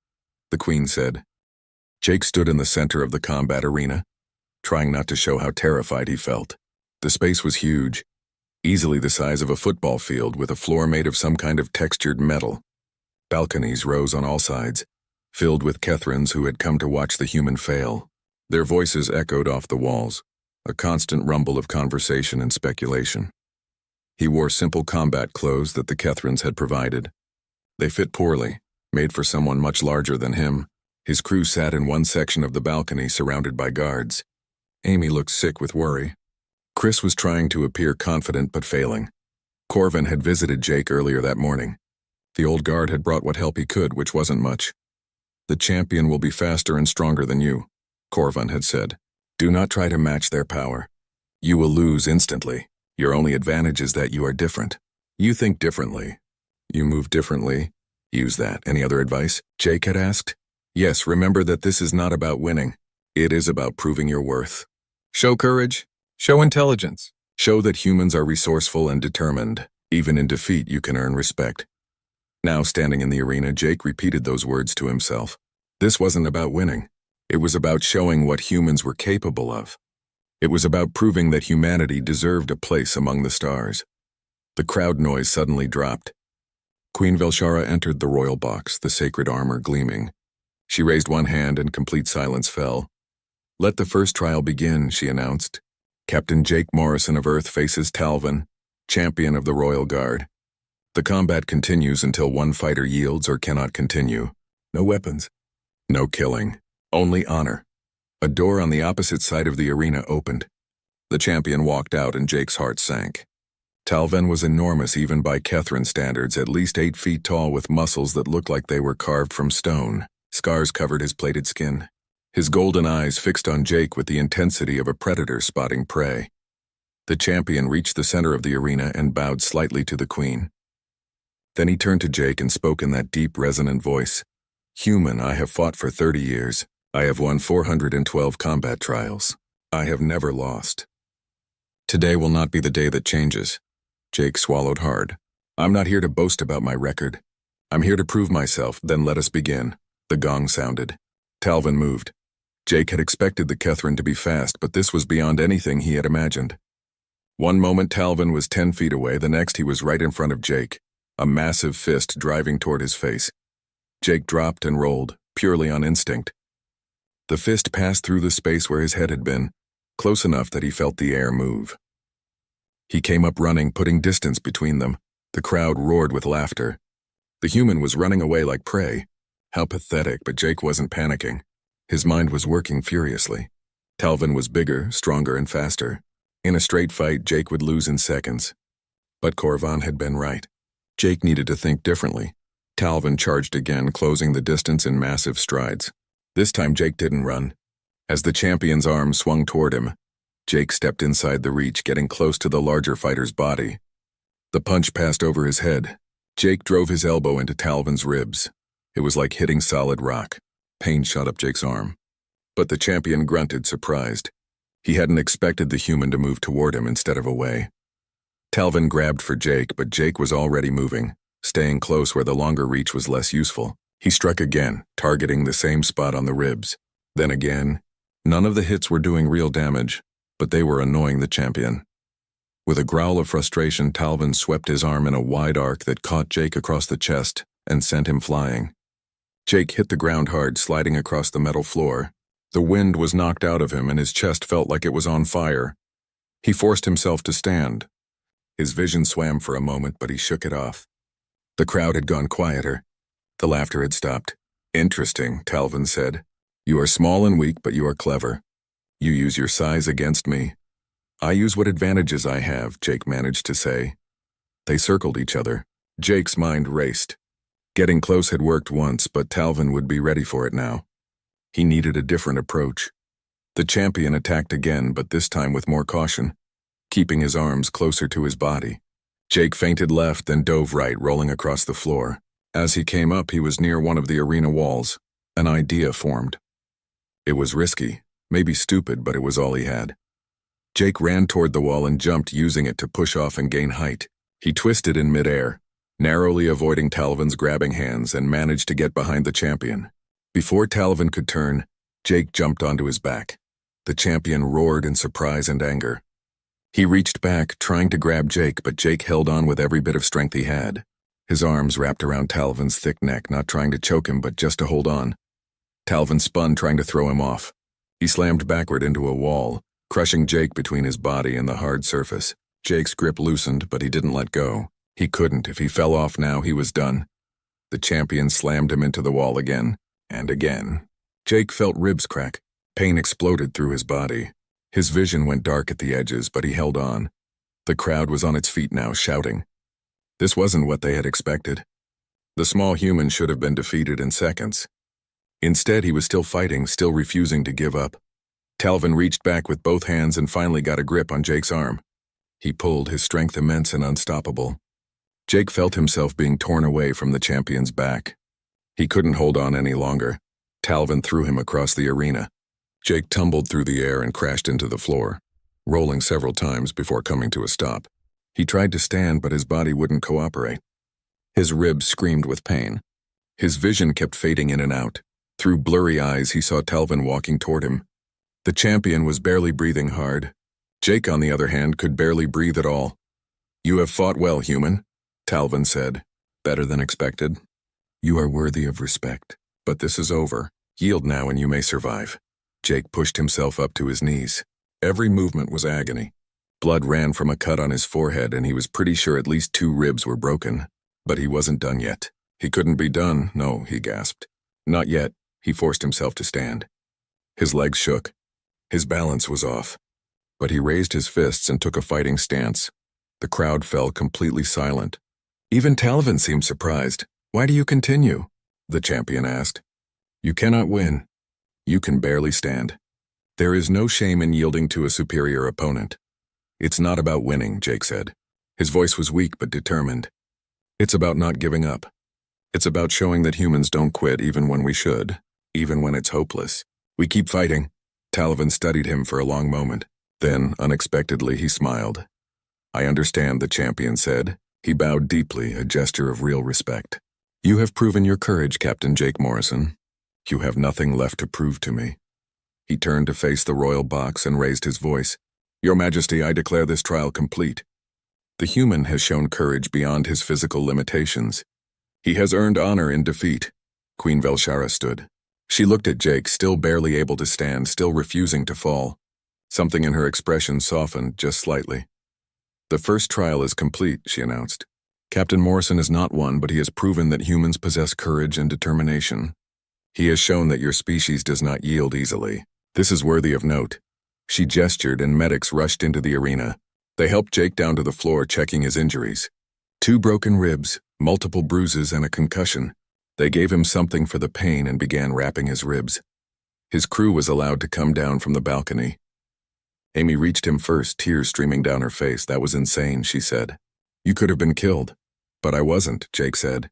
S1: the Queen said. Jake stood in the center of the combat arena, trying not to show how terrified he felt. The space was huge, easily the size of a football field with a floor made of some kind of textured metal. Balconies rose on all sides, filled with Kethrans who had come to watch the human fail. Their voices echoed off the walls, a constant rumble of conversation and speculation. He wore simple combat clothes that the Kethrans had provided. They fit poorly, made for someone much larger than him. His crew sat in one section of the balcony surrounded by guards. Amy looked sick with worry. Chris was trying to appear confident but failing. Corvin had visited Jake earlier that morning. The old guard had brought what help he could, which wasn't much. "The champion will be faster and stronger than you," Corvin had said. "Do not try to match their power. You will lose instantly. Your only advantage is that you are different. You think differently. You move differently. Use that. Any other advice?" Jake had asked. "Yes, remember that this is not about winning. It is about proving your worth. Show courage. Show intelligence. Show that humans are resourceful and determined. Even in defeat, you can earn respect." Now standing in the arena, Jake repeated those words to himself. This wasn't about winning. It was about showing what humans were capable of. It was about proving that humanity deserved a place among the stars. The crowd noise suddenly dropped. Queen Velshara entered the royal box, the sacred armor gleaming. She raised one hand and complete silence fell. "Let the first trial begin," she announced. "Captain Jake Morrison of Earth faces Talvin, champion of the Royal Guard. The combat continues until one fighter yields or cannot continue. No weapons. No killing. Only honor." A door on the opposite side of the arena opened. The champion walked out and Jake's heart sank. Talvin was enormous even by Kethran standards, at least 8 feet tall with muscles that looked like they were carved from stone. Scars covered his plated skin. His golden eyes fixed on Jake with the intensity of a predator spotting prey. The champion reached the center of the arena and bowed slightly to the queen. Then he turned to Jake and spoke in that deep, resonant voice. "Human, I have fought for 30 years. I have won 412 combat trials. I have never lost. Today will not be the day that changes." Jake swallowed hard. "I'm not here to boast about my record. I'm here to prove myself, then let us begin." The gong sounded. Talvin moved. Jake had expected the Kethran to be fast, but this was beyond anything he had imagined. One moment Talvin was 10 feet away, the next he was right in front of Jake, a massive fist driving toward his face. Jake dropped and rolled, purely on instinct. The fist passed through the space where his head had been, close enough that he felt the air move. He came up running, putting distance between them. The crowd roared with laughter. The human was running away like prey. How pathetic, but Jake wasn't panicking. His mind was working furiously. Talvin was bigger, stronger, and faster. In a straight fight, Jake would lose in seconds. But Corvin had been right. Jake needed to think differently. Talvin charged again, closing the distance in massive strides. This time Jake didn't run. As the champion's arm swung toward him, Jake stepped inside the reach, getting close to the larger fighter's body. The punch passed over his head. Jake drove his elbow into Talvin's ribs. It was like hitting solid rock. Pain shot up Jake's arm. But the champion grunted, surprised. He hadn't expected the human to move toward him instead of away. Talvin grabbed for Jake, but Jake was already moving, staying close where the longer reach was less useful. He struck again, targeting the same spot on the ribs. Then again. None of the hits were doing real damage, but they were annoying the champion. With a growl of frustration, Talvin swept his arm in a wide arc that caught Jake across the chest and sent him flying. Jake hit the ground hard, sliding across the metal floor. The wind was knocked out of him and his chest felt like it was on fire. He forced himself to stand. His vision swam for a moment, but he shook it off. The crowd had gone quieter. The laughter had stopped. "Interesting," Talvin said. "You are small and weak, but you are clever. You use your size against me. I use what advantages I have," Jake managed to say. They circled each other. Jake's mind raced. Getting close had worked once, but Talvin would be ready for it now. He needed a different approach. The champion attacked again, but this time with more caution, keeping his arms closer to his body. Jake feinted left, then dove right, rolling across the floor. As he came up, he was near one of the arena walls. An idea formed. It was risky, maybe stupid, but it was all he had. Jake ran toward the wall and jumped, using it to push off and gain height. He twisted in midair, narrowly avoiding Talvin's grabbing hands, and managed to get behind the champion. Before Talvin could turn, Jake jumped onto his back. The champion roared in surprise and anger. He reached back, trying to grab Jake, but Jake held on with every bit of strength he had. His arms wrapped around Talvin's thick neck, not trying to choke him, but just to hold on. Talvin spun, trying to throw him off. He slammed backward into a wall, crushing Jake between his body and the hard surface. Jake's grip loosened, but he didn't let go. He couldn't. If he fell off now, he was done. The champion slammed him into the wall again, and again. Jake felt ribs crack. Pain exploded through his body. His vision went dark at the edges, but he held on. The crowd was on its feet now, shouting. This wasn't what they had expected. The small human should have been defeated in seconds. Instead, he was still fighting, still refusing to give up. Talvin reached back with both hands and finally got a grip on Jake's arm. He pulled, his strength immense and unstoppable. Jake felt himself being torn away from the champion's back. He couldn't hold on any longer. Talvin threw him across the arena. Jake tumbled through the air and crashed into the floor, rolling several times before coming to a stop. He tried to stand, but his body wouldn't cooperate. His ribs screamed with pain. His vision kept fading in and out. Through blurry eyes, he saw Talvin walking toward him. The champion was barely breathing hard. Jake, on the other hand, could barely breathe at all. "You have fought well, human," Talvin said. "Better than expected. You are worthy of respect. But this is over. Yield now and you may survive." Jake pushed himself up to his knees. Every movement was agony. Blood ran from a cut on his forehead, and he was pretty sure at least 2 ribs were broken. But he wasn't done yet. He couldn't be done, no, he gasped. Not yet. He forced himself to stand. His legs shook. His balance was off. But he raised his fists and took a fighting stance. The crowd fell completely silent. Even Talvin seemed surprised. "Why do you continue?" the champion asked. "You cannot win. You can barely stand. There is no shame in yielding to a superior opponent. It's not about winning," Jake said. His voice was weak but determined. "It's about not giving up. It's about showing that humans don't quit even when we should, even when it's hopeless. We keep fighting." Talvin studied him for a long moment. Then, unexpectedly, he smiled. "I understand," the champion said. He bowed deeply, a gesture of real respect. "You have proven your courage, Captain Jake Morrison. You have nothing left to prove to me." He turned to face the royal box and raised his voice. "Your Majesty, I declare this trial complete. The human has shown courage beyond his physical limitations. He has earned honor in defeat." Queen Velshara stood. She looked at Jake, still barely able to stand, still refusing to fall. Something in her expression softened just slightly. "The first trial is complete," she announced. "Captain Morrison is not one, but he has proven that humans possess courage and determination. He has shown that your species does not yield easily. This is worthy of note." She gestured and medics rushed into the arena. They helped Jake down to the floor, checking his injuries. 2 broken ribs, multiple bruises, and a concussion. They gave him something for the pain and began wrapping his ribs. His crew was allowed to come down from the balcony. Amy reached him first, tears streaming down her face. "That was insane," she said. "You could have been killed." "But I wasn't," Jake said.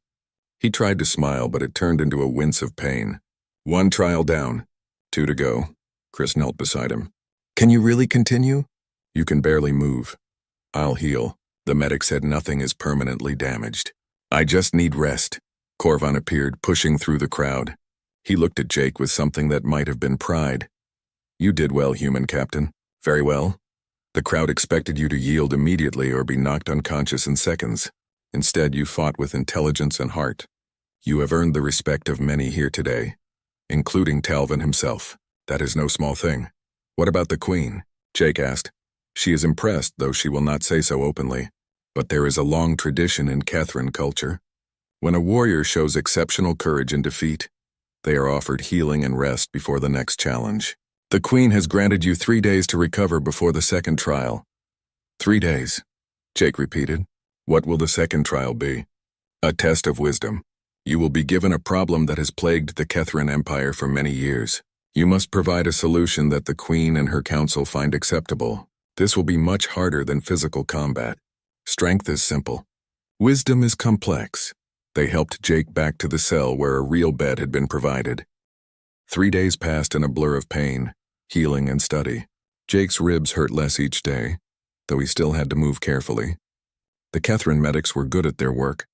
S1: He tried to smile, but it turned into a wince of pain. 1 trial down. 2 to go. Chris knelt beside him. "Can you really continue?" "You can barely move." "I'll heal." The medic said. "Nothing is permanently damaged. I just need rest." Corvan appeared, pushing through the crowd. He looked at Jake with something that might have been pride. "You did well, human captain. Very well. The crowd expected you to yield immediately or be knocked unconscious in seconds. Instead, you fought with intelligence and heart. You have earned the respect of many here today, including Talvin himself. That is no small thing." "What about the Queen?" Jake asked. "She is impressed, though she will not say so openly. But there is a long tradition in Catherine culture. When a warrior shows exceptional courage in defeat, they are offered healing and rest before the next challenge. The Queen has granted you 3 days to recover before the second trial." 3 days, Jake repeated. "What will the second trial be?" "A test of wisdom. You will be given a problem that has plagued the Catherine Empire for many years. You must provide a solution that the Queen and her council find acceptable. This will be much harder than physical combat. Strength is simple. Wisdom is complex." They helped Jake back to the cell where a real bed had been provided. 3 days passed in a blur of pain, healing, and study. Jake's ribs hurt less each day, though he still had to move carefully. The Catherine medics were good at their work.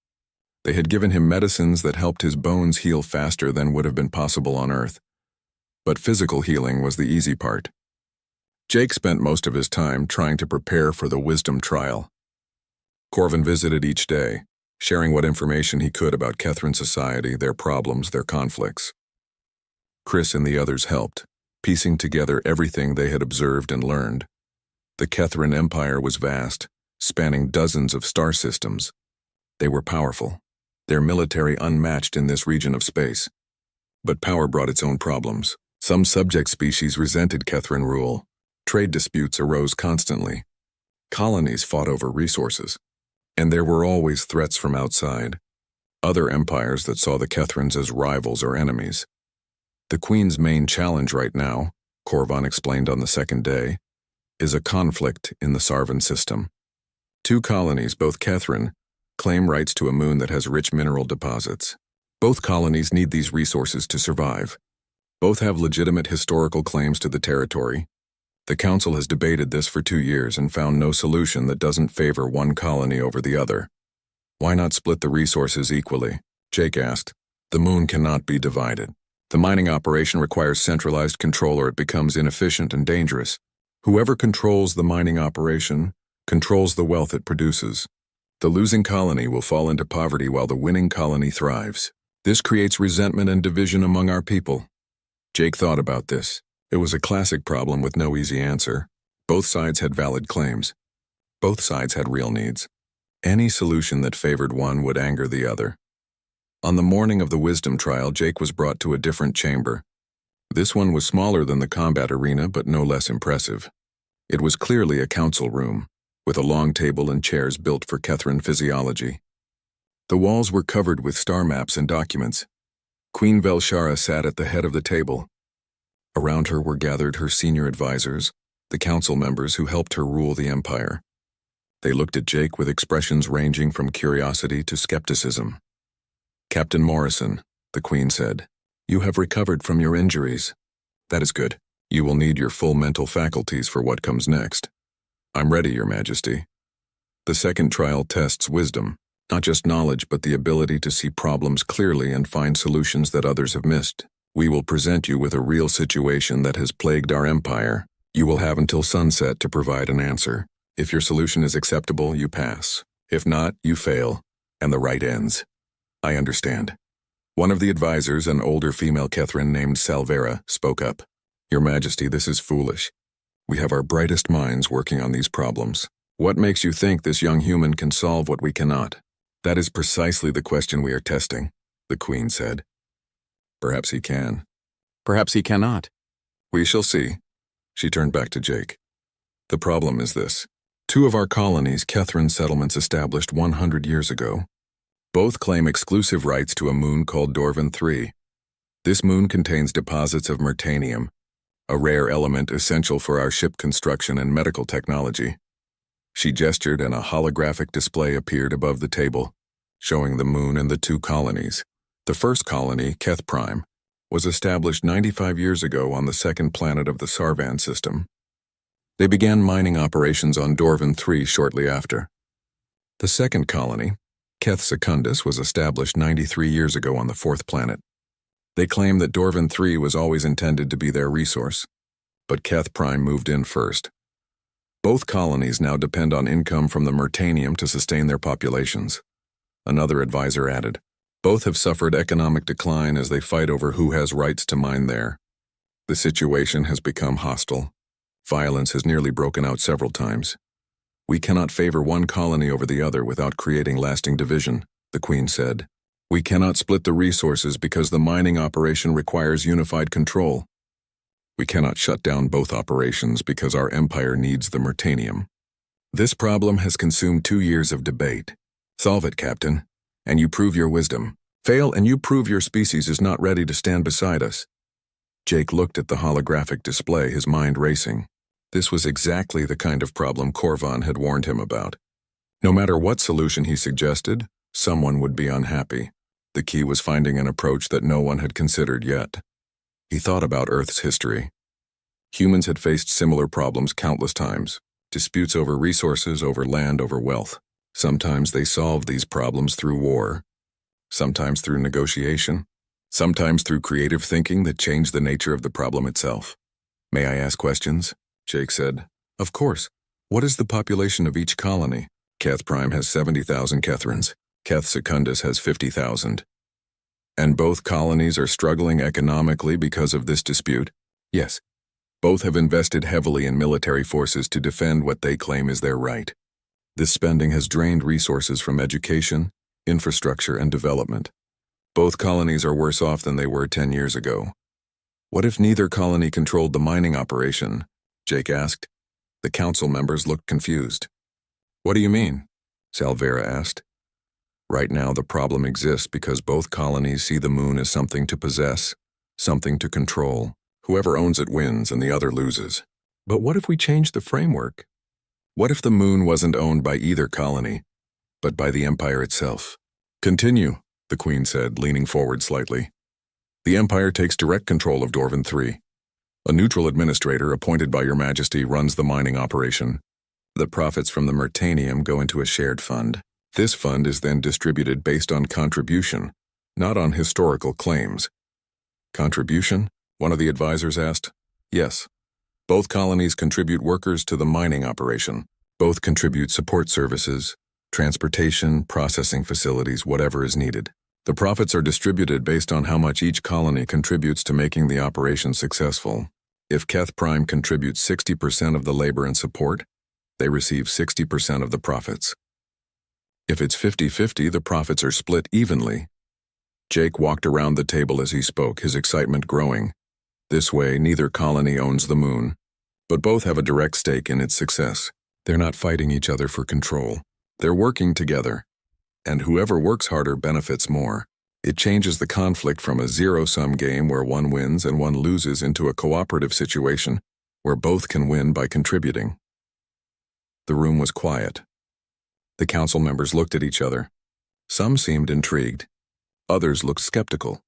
S1: They had given him medicines that helped his bones heal faster than would have been possible on Earth. But physical healing was the easy part. Jake spent most of his time trying to prepare for the wisdom trial. Corvan visited each day, sharing what information he could about Catherine society, their problems, their conflicts. Chris and the others helped, piecing together everything they had observed and learned. The Catherine Empire was vast, spanning dozens of star systems. They were powerful, their military unmatched in this region of space. But power brought its own problems. Some subject species resented Kethran rule. Trade disputes arose constantly. Colonies fought over resources. And there were always threats from outside. Other empires that saw the Kethrans as rivals or enemies. The Queen's main challenge right now, Korvan explained on the second day, is a conflict in the Sarvan system. Two colonies, both Kethran, claim rights to a moon that has rich mineral deposits. Both colonies need these resources to survive. Both have legitimate historical claims to the territory. The Council has debated this for 2 years and found no solution that doesn't favor one colony over the other. Why not split the resources equally? Jake asked. The moon cannot be divided. The mining operation requires centralized control or it becomes inefficient and dangerous. Whoever controls the mining operation controls the wealth it produces. The losing colony will fall into poverty while the winning colony thrives. This creates resentment and division among our people. Jake thought about this. It was a classic problem with no easy answer. Both sides had valid claims. Both sides had real needs. Any solution that favored one would anger the other. On the morning of the wisdom trial, Jake was brought to a different chamber. This one was smaller than the combat arena, but no less impressive. It was clearly a council room, with a long table and chairs built for Kethran physiology. The walls were covered with star maps and documents. Queen Velshara sat at the head of the table. Around her were gathered her senior advisors, the council members who helped her rule the empire. They looked at Jake with expressions ranging from curiosity to skepticism. Captain Morrison, the Queen said, you have recovered from your injuries. That is good. You will need your full mental faculties for what comes next. I'm ready, Your Majesty. The second trial tests wisdom, not just knowledge but the ability to see problems clearly and find solutions that others have missed. We will present you with a real situation that has plagued our empire. You will have until sunset to provide an answer. If your solution is acceptable, you pass. If not, you fail, and the right ends. I understand. One of the advisors, an older female Kethran named Salvera, spoke up. Your Majesty, this is foolish. We have our brightest minds working on these problems. What makes you think this young human can solve what we cannot? That is precisely the question we are testing, the Queen said. Perhaps he can. Perhaps he cannot. We shall see. She turned back to Jake. The problem is this. 2 of our colonies, Kethran settlements established 100 years ago. Both claim exclusive rights to a moon called Dorvan 3. This moon contains deposits of mertanium, a rare element essential for our ship construction and medical technology. She gestured and a holographic display appeared above the table, showing the moon and the 2 colonies. The first colony, Keth Prime, was established 95 years ago on the second planet of the Sarvan system. They began mining operations on Dorvan 3 shortly after. The second colony, Keth Secundus, was established 93 years ago on the 4th planet. They claim that Dorvan 3 was always intended to be their resource, but Keth Prime moved in first. Both colonies now depend on income from the mertanium to sustain their populations. Another advisor added, both have suffered economic decline as they fight over who has rights to mine there. The situation has become hostile. Violence has nearly broken out several times. We cannot favor one colony over the other without creating lasting division, the Queen said. We cannot split the resources because the mining operation requires unified control. We cannot shut down both operations because our empire needs the mertanium. This problem has consumed 2 years of debate. Solve it, Captain, and you prove your wisdom. Fail and you prove your species is not ready to stand beside us. Jake looked at the holographic display, his mind racing. This was exactly the kind of problem Korvan had warned him about. No matter what solution he suggested, someone would be unhappy. The key was finding an approach that no one had considered yet. He thought about Earth's history. Humans had faced similar problems countless times. Disputes over resources, over land, over wealth. Sometimes they solved these problems through war. Sometimes through negotiation. Sometimes through creative thinking that changed the nature of the problem itself. May I ask questions? Jake said. Of course. What is the population of each colony? Keth Prime has 70,000 Kethrans. Keth Secundus has 50,000. And both colonies are struggling economically because of this dispute? Yes. Both have invested heavily in military forces to defend what they claim is their right. This spending has drained resources from education, infrastructure, and development. Both colonies are worse off than they were 10 years ago. What if neither colony controlled the mining operation? Jake asked. The council members looked confused. What do you mean? Salvera asked. Right now the problem exists because both colonies see the moon as something to possess, something to control. Whoever owns it wins and the other loses. But what if we change the framework? What if the moon wasn't owned by either colony, but by the Empire itself? Continue, the Queen said, leaning forward slightly. The Empire takes direct control of Dorvan 3. A neutral administrator appointed by Your Majesty runs the mining operation. The profits from the Mertanium go into a shared fund. This fund is then distributed based on contribution, not on historical claims. Contribution? One of the advisors asked. Yes. Both colonies contribute workers to the mining operation. Both contribute support services, transportation, processing facilities, whatever is needed. The profits are distributed based on how much each colony contributes to making the operation successful. If Keth Prime contributes 60% of the labor and support, they receive 60% of the profits. If it's 50-50, the profits are split evenly. Jake walked around the table as he spoke, his excitement growing. This way, neither colony owns the moon, but both have a direct stake in its success. They're not fighting each other for control. They're working together, and whoever works harder benefits more. It changes the conflict from a zero-sum game where one wins and one loses into a cooperative situation where both can win by contributing. The room was quiet. The council members looked at each other. Some seemed intrigued. Others looked skeptical.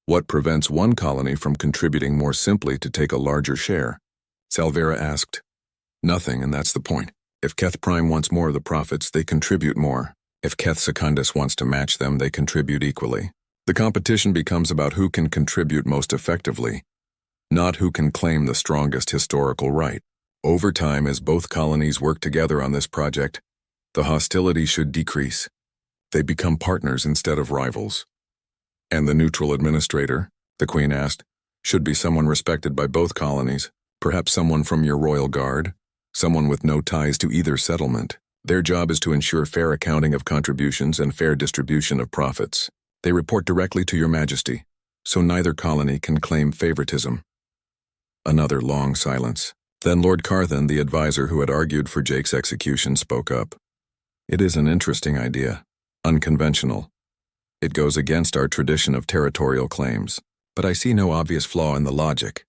S1: What prevents one colony from contributing more simply to take a larger share? Salvera asked. Nothing, and that's the point. If Keth Prime wants more of the profits, they contribute more. If Keth Secundus wants to match them, they contribute equally. The competition becomes about who can contribute most effectively, not who can claim the strongest historical right. Over time, as both colonies work together on this project, the hostility should decrease. They become partners instead of rivals. And the neutral administrator, the Queen asked, should be someone respected by both colonies, perhaps someone from your royal guard, someone with no ties to either settlement. Their job is to ensure fair accounting of contributions and fair distribution of profits. They report directly to Your Majesty, so neither colony can claim favoritism. Another long silence. Then Lord Carthan, the advisor who had argued for Jake's execution, spoke up. It is an interesting idea, unconventional. It goes against our tradition of territorial claims, but I see no obvious flaw in the logic.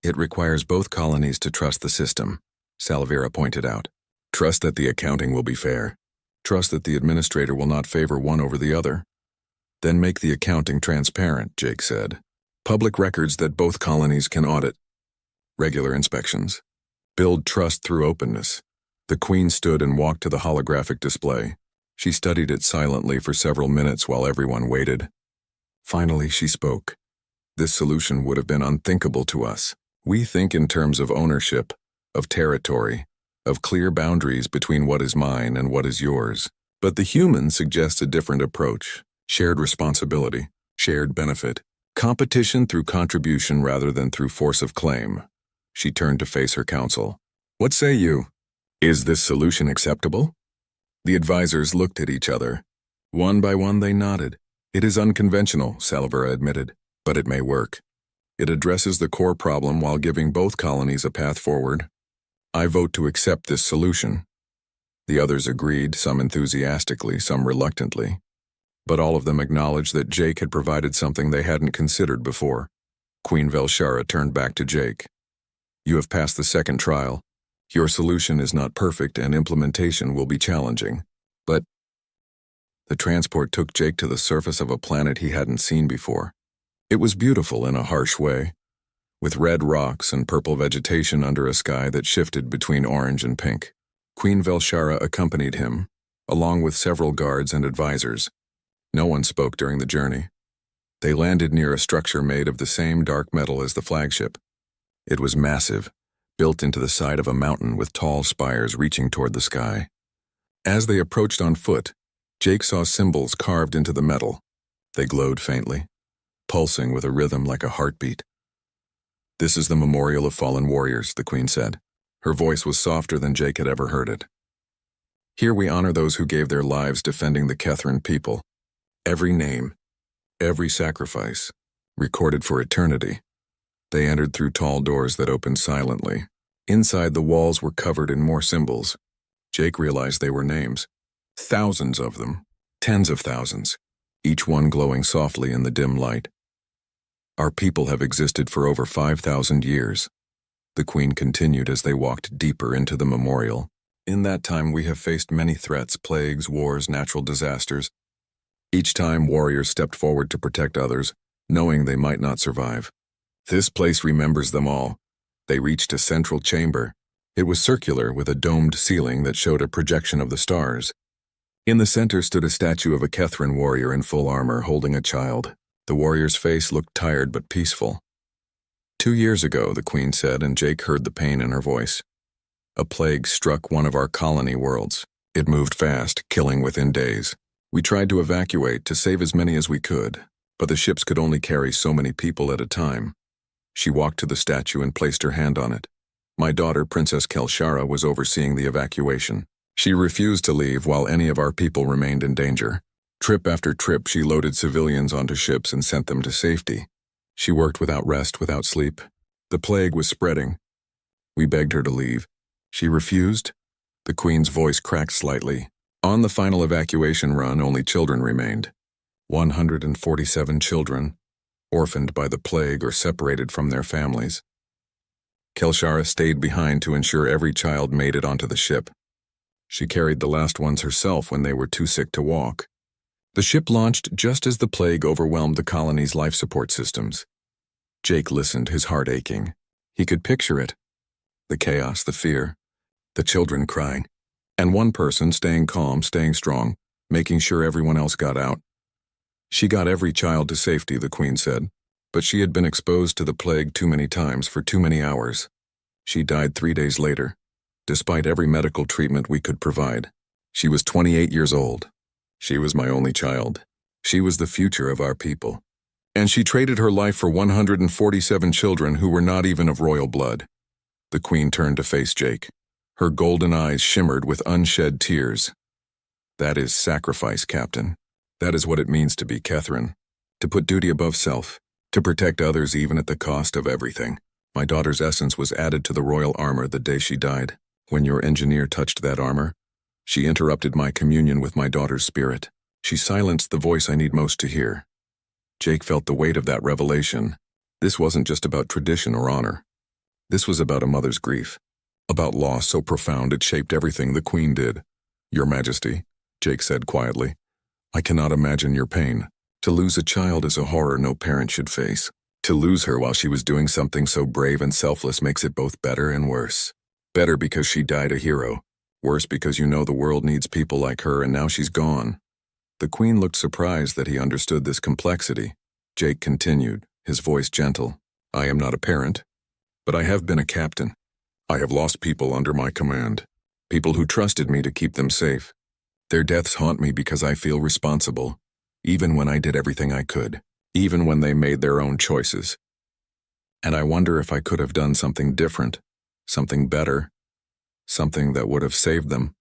S1: It requires both colonies to trust the system, Salvera pointed out. Trust that the accounting will be fair. Trust that the administrator will not favor one over the other. Then make the accounting transparent, Jake said. Public records that both colonies can audit. Regular inspections. Build trust through openness. The Queen stood and walked to the holographic display. She studied it silently for several minutes while everyone waited. Finally, she spoke. This solution would have been unthinkable to us. We think in terms of ownership, of territory, of clear boundaries between what is mine and what is yours. But the humans suggest a different approach. Shared responsibility, shared benefit, competition through contribution rather than through force of claim. She turned to face her council. What say you? Is this solution acceptable? The advisors looked at each other. One by one they nodded. It is unconventional, Salvera admitted, but it may work. It addresses the core problem while giving both colonies a path forward. I vote to accept this solution. The others agreed, some enthusiastically, some reluctantly. But all of them acknowledged that Jake had provided something they hadn't considered before. Queen Velshara turned back to Jake. You have passed the second trial. Your solution is not perfect and implementation will be challenging. But the transport took Jake to the surface of a planet he hadn't seen before. It was beautiful in a harsh way, with red rocks and purple vegetation under a sky that shifted between orange and pink. Queen Velshara accompanied him, along with several guards and advisors. No one spoke during the journey. They landed near a structure made of the same dark metal as the flagship. It was massive, built into the side of a mountain with tall spires reaching toward the sky. As they approached on foot, Jake saw symbols carved into the metal. They glowed faintly, pulsing with a rhythm like a heartbeat. This is the memorial of fallen warriors, the Queen said. Her voice was softer than Jake had ever heard it. Here we honor those who gave their lives defending the Kethran people. Every name, every sacrifice, recorded for eternity. They entered through tall doors that opened silently. Inside, the walls were covered in more symbols. Jake realized they were names. Thousands of them, tens of thousands, each one glowing softly in the dim light. Our people have existed for over 5,000 years. The Queen continued as they walked deeper into the memorial. In that time, we have faced many threats, plagues, wars, natural disasters. Each time, warriors stepped forward to protect others, knowing they might not survive. This place remembers them all. They reached a central chamber. It was circular with a domed ceiling that showed a projection of the stars. In the center stood a statue of a Kethran warrior in full armor holding a child. The warrior's face looked tired but peaceful. 2 years ago, the Queen said, and Jake heard the pain in her voice. A plague struck one of our colony worlds. It moved fast, killing within days. We tried to evacuate to save as many as we could, but the ships could only carry so many people at a time. She walked to the statue and placed her hand on it. My daughter, Princess Kelshara, was overseeing the evacuation. She refused to leave while any of our people remained in danger. Trip after trip, she loaded civilians onto ships and sent them to safety. She worked without rest, without sleep. The plague was spreading. We begged her to leave. She refused. The Queen's voice cracked slightly. On the final evacuation run, only children remained. 147 children, orphaned by the plague or separated from their families. Kelshara stayed behind to ensure every child made it onto the ship. She carried the last ones herself when they were too sick to walk. The ship launched just as the plague overwhelmed the colony's life support systems. Jake listened, his heart aching. He could picture it. The chaos, the fear, the children crying, and one person staying calm, staying strong, making sure everyone else got out. She got every child to safety, the Queen said, but she had been exposed to the plague too many times for too many hours. She died 3 days later, despite every medical treatment we could provide. She was 28 years old. She was my only child. She was the future of our people. And she traded her life for 147 children who were not even of royal blood. The Queen turned to face Jake. Her golden eyes shimmered with unshed tears. That is sacrifice, Captain. That is what it means to be Kethran. To put duty above self. To protect others even at the cost of everything. My daughter's essence was added to the royal armor the day she died. When your engineer touched that armor, she interrupted my communion with my daughter's spirit. She silenced the voice I need most to hear. Jake felt the weight of that revelation. This wasn't just about tradition or honor. This was about a mother's grief. About loss so profound it shaped everything the Queen did. Your Majesty, Jake said quietly, I cannot imagine your pain. To lose a child is a horror no parent should face. To lose her while she was doing something so brave and selfless makes it both better and worse. Better because she died a hero. Worse because you know the world needs people like her and now she's gone. The Queen looked surprised that he understood this complexity. Jake continued, his voice gentle. I am not a parent, but I have been a captain. I have lost people under my command. People who trusted me to keep them safe. Their deaths haunt me because I feel responsible, even when I did everything I could, even when they made their own choices. And I wonder if I could have done something different, something better, something that would have saved them.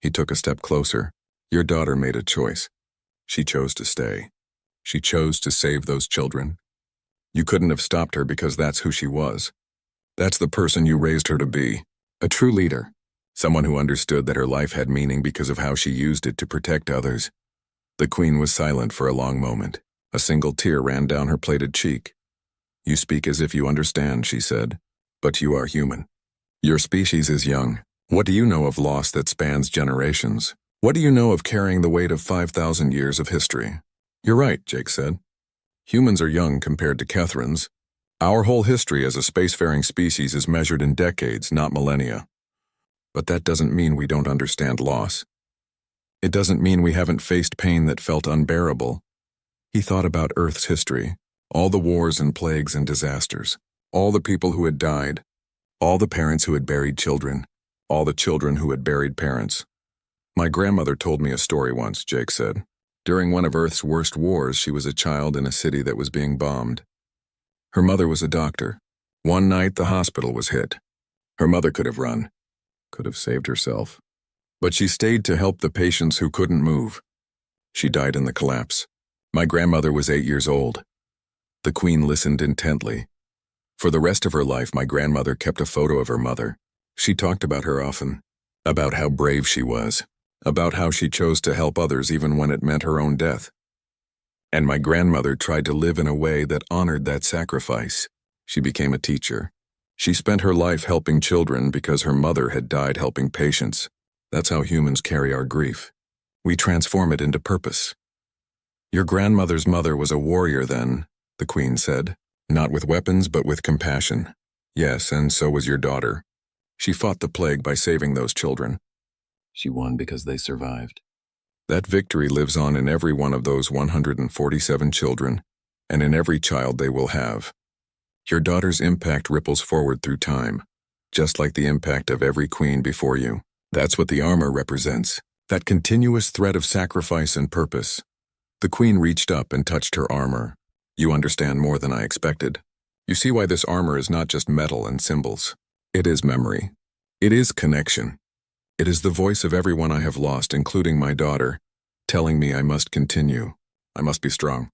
S1: He took a step closer. Your daughter made a choice. She chose to stay. She chose to save those children. You couldn't have stopped her because that's who she was. That's the person you raised her to be. A true leader. Someone who understood that her life had meaning because of how she used it to protect others. The Queen was silent for a long moment. A single tear ran down her plaited cheek. You speak as if you understand, she said. But you are human. Your species is young. What do you know of loss that spans generations? What do you know of carrying the weight of 5,000 years of history? You're right, Jake said. Humans are young compared to Kethrans. Our whole history as a spacefaring species is measured in decades, not millennia. But that doesn't mean we don't understand loss. It doesn't mean we haven't faced pain that felt unbearable. He thought about Earth's history, all the wars and plagues and disasters, all the people who had died, all the parents who had buried children, all the children who had buried parents. My grandmother told me a story once, Jake said. During one of Earth's worst wars, she was a child in a city that was being bombed. Her mother was a doctor. One night, the hospital was hit. Her mother could have run, could have saved herself. But she stayed to help the patients who couldn't move. She died in the collapse. My grandmother was 8 years old. The Queen listened intently. For the rest of her life, my grandmother kept a photo of her mother. She talked about her often, about how brave she was, about how she chose to help others even when it meant her own death. And my grandmother tried to live in a way that honored that sacrifice. She became a teacher. She spent her life helping children because her mother had died helping patients. That's how humans carry our grief. We transform it into purpose. Your grandmother's mother was a warrior then, the Queen said. Not with weapons, but with compassion. Yes, and so was your daughter. She fought the plague by saving those children. She won because they survived. That victory lives on in every one of those 147 children, and in every child they will have. Your daughter's impact ripples forward through time, just like the impact of every queen before you. That's what the armor represents, that continuous thread of sacrifice and purpose. The Queen reached up and touched her armor. You understand more than I expected. You see why this armor is not just metal and symbols. It is memory. It is connection. It is the voice of everyone I have lost, including my daughter, telling me I must continue. I must be strong.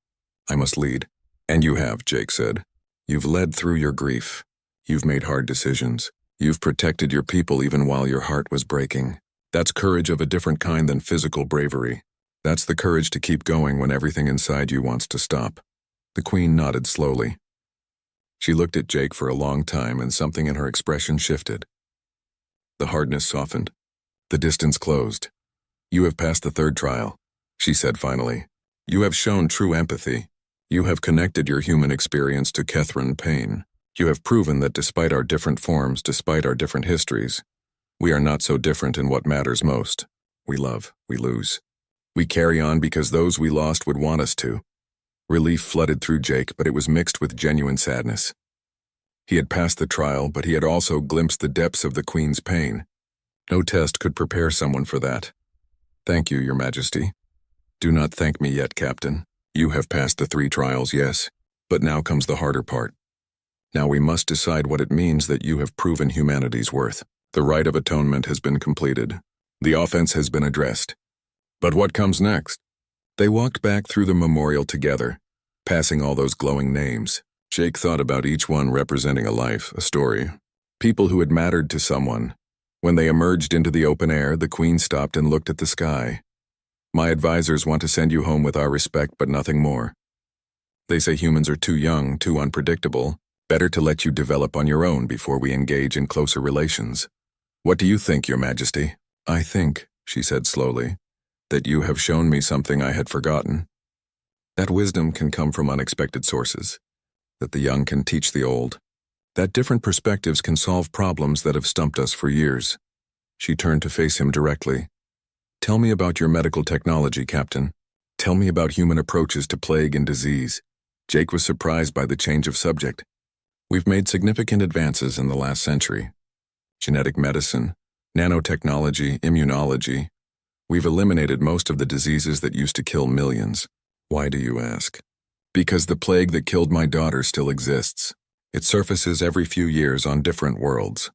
S1: I must lead. And you have, Jake said. You've led through your grief. You've made hard decisions. You've protected your people even while your heart was breaking. That's courage of a different kind than physical bravery. That's the courage to keep going when everything inside you wants to stop. The Queen nodded slowly. She looked at Jake for a long time, and something in her expression shifted. The hardness softened. The distance closed. You have passed the third trial, she said finally. You have shown true empathy. You have connected your human experience to Catherine pain. You have proven that despite our different forms, despite our different histories, we are not so different in what matters most. We love, we lose. We carry on because those we lost would want us to. Relief flooded through Jake, but it was mixed with genuine sadness. He had passed the trial, but he had also glimpsed the depths of the Queen's pain. No test could prepare someone for that. Thank you, Your Majesty. Do not thank me yet, Captain. You have passed the 3 trials, yes, but now comes the harder part. Now we must decide what it means that you have proven humanity's worth. The rite of atonement has been completed. The offense has been addressed. But what comes next? They walked back through the memorial together, passing all those glowing names. Jake thought about each one representing a life, a story. People who had mattered to someone. When they emerged into the open air, the Queen stopped and looked at the sky. My advisors want to send you home with our respect, but nothing more. They say humans are too young, too unpredictable. Better to let you develop on your own before we engage in closer relations. What do you think, Your Majesty? I think, she said slowly, that you have shown me something I had forgotten. That wisdom can come from unexpected sources. That the young can teach the old. That different perspectives can solve problems that have stumped us for years. She turned to face him directly. Tell me about your medical technology, Captain. Tell me about human approaches to plague and disease. Jake was surprised by the change of subject. We've made significant advances in the last century. Genetic medicine, nanotechnology, immunology. We've eliminated most of the diseases that used to kill millions. Why do you ask? Because the plague that killed my daughter still exists. It surfaces every few years on different worlds.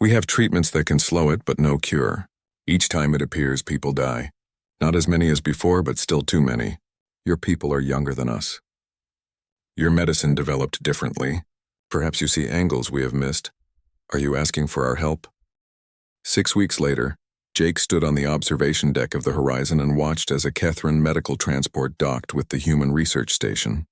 S1: We have treatments that can slow it, but no cure. Each time it appears, people die. Not as many as before, but still too many. Your people are younger than us. Your medicine developed differently. Perhaps you see angles we have missed. Are you asking for our help? 6 weeks later, Jake stood on the observation deck of the Horizon and watched as a Catherine medical transport docked with the Human Research Station.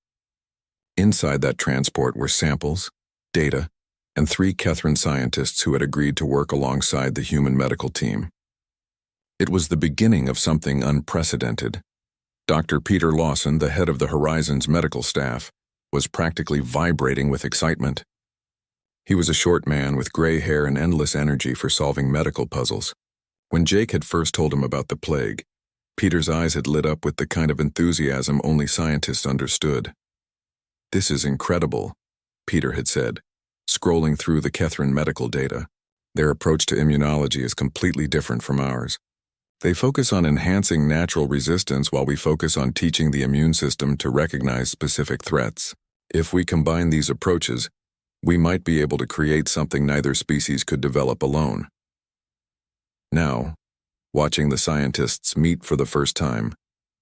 S1: Inside that transport were samples, data, and 3 Catherine scientists who had agreed to work alongside the human medical team. It was the beginning of something unprecedented. Dr. Peter Lawson, the head of the Horizon's medical staff, was practically vibrating with excitement. He was a short man with gray hair and endless energy for solving medical puzzles. When Jake had first told him about the plague, Peter's eyes had lit up with the kind of enthusiasm only scientists understood. This is incredible, Peter had said, scrolling through the Catherine medical data. Their approach to immunology is completely different from ours. They focus on enhancing natural resistance while we focus on teaching the immune system to recognize specific threats. If we combine these approaches, we might be able to create something neither species could develop alone. Now, Watching the scientists meet for the first time,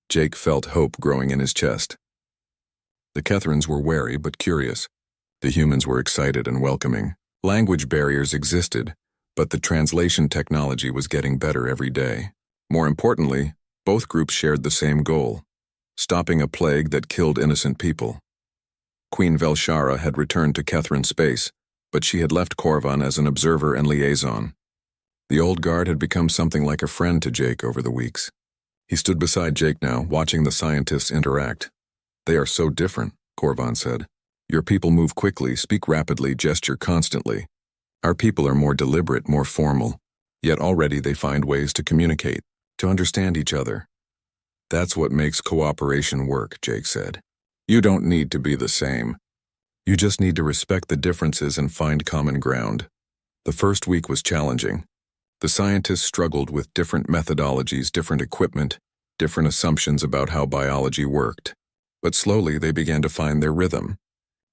S1: Jake felt hope growing in his chest. The Kethrans were wary but curious. The humans were excited and welcoming. Language barriers existed, but the translation technology was getting better every day. More importantly, both groups shared the same goal: stopping a plague that killed innocent people. Queen Velshara had returned to Kethran space, but she had left Korvan as an observer and liaison. The old guard had become something like a friend to Jake over the weeks. He stood beside Jake now, watching the scientists interact. "They are so different," Korvan said. "Your people move quickly, speak rapidly, gesture constantly. Our people are more deliberate, more formal, yet already they find ways to communicate, to understand each other." "That's what makes cooperation work," Jake said. "You don't need to be the same. You just need to respect the differences and find common ground." The first week was challenging. The scientists struggled with different methodologies, different equipment, different assumptions about how biology worked. But slowly they began to find their rhythm.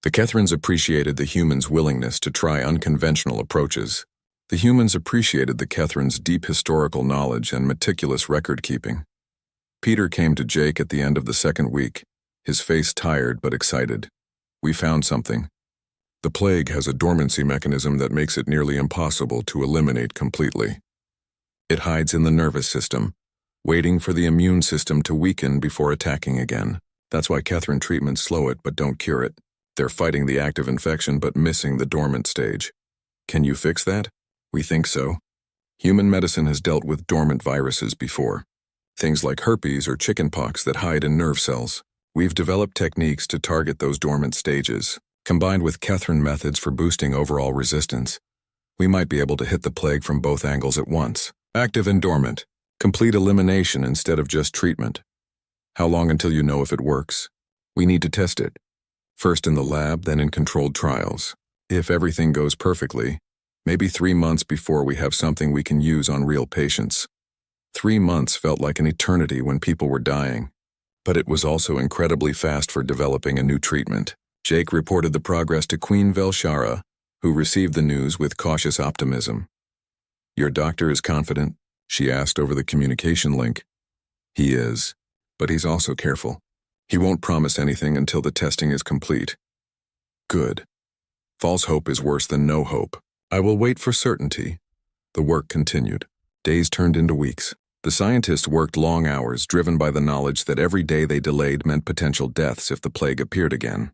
S1: The Kethrans appreciated the humans' willingness to try unconventional approaches. The humans appreciated the Kethrans' deep historical knowledge and meticulous record-keeping. Peter came to Jake at the end of the second week, his face tired but excited. "We found something. The plague has a dormancy mechanism that makes it nearly impossible to eliminate completely. It hides in the nervous system, waiting for the immune system to weaken before attacking again. That's why Kethran treatments slow it but don't cure it. They're fighting the active infection but missing the dormant stage. Can you fix that?" "We think so. Human medicine has dealt with dormant viruses before. Things like herpes or chickenpox that hide in nerve cells. We've developed techniques to target those dormant stages. Combined with Kethran methods for boosting overall resistance, we might be able to hit the plague from both angles at once. Active and dormant. Complete elimination instead of just treatment. How long until you know if it works? We need to test it. First in the lab, then in controlled trials. If everything goes perfectly, maybe 3 months before we have something we can use on real patients." 3 months felt like an eternity when people were dying. But it was also incredibly fast for developing a new treatment. Jake reported the progress to Queen Velshara, who received the news with cautious optimism. "Your doctor is confident?" she asked over the communication link. "He is, but he's also careful. He won't promise anything until the testing is complete." "Good. False hope is worse than no hope. I will wait for certainty." The work continued. Days turned into weeks. The scientists worked long hours, driven by the knowledge that every day they delayed meant potential deaths if the plague appeared again.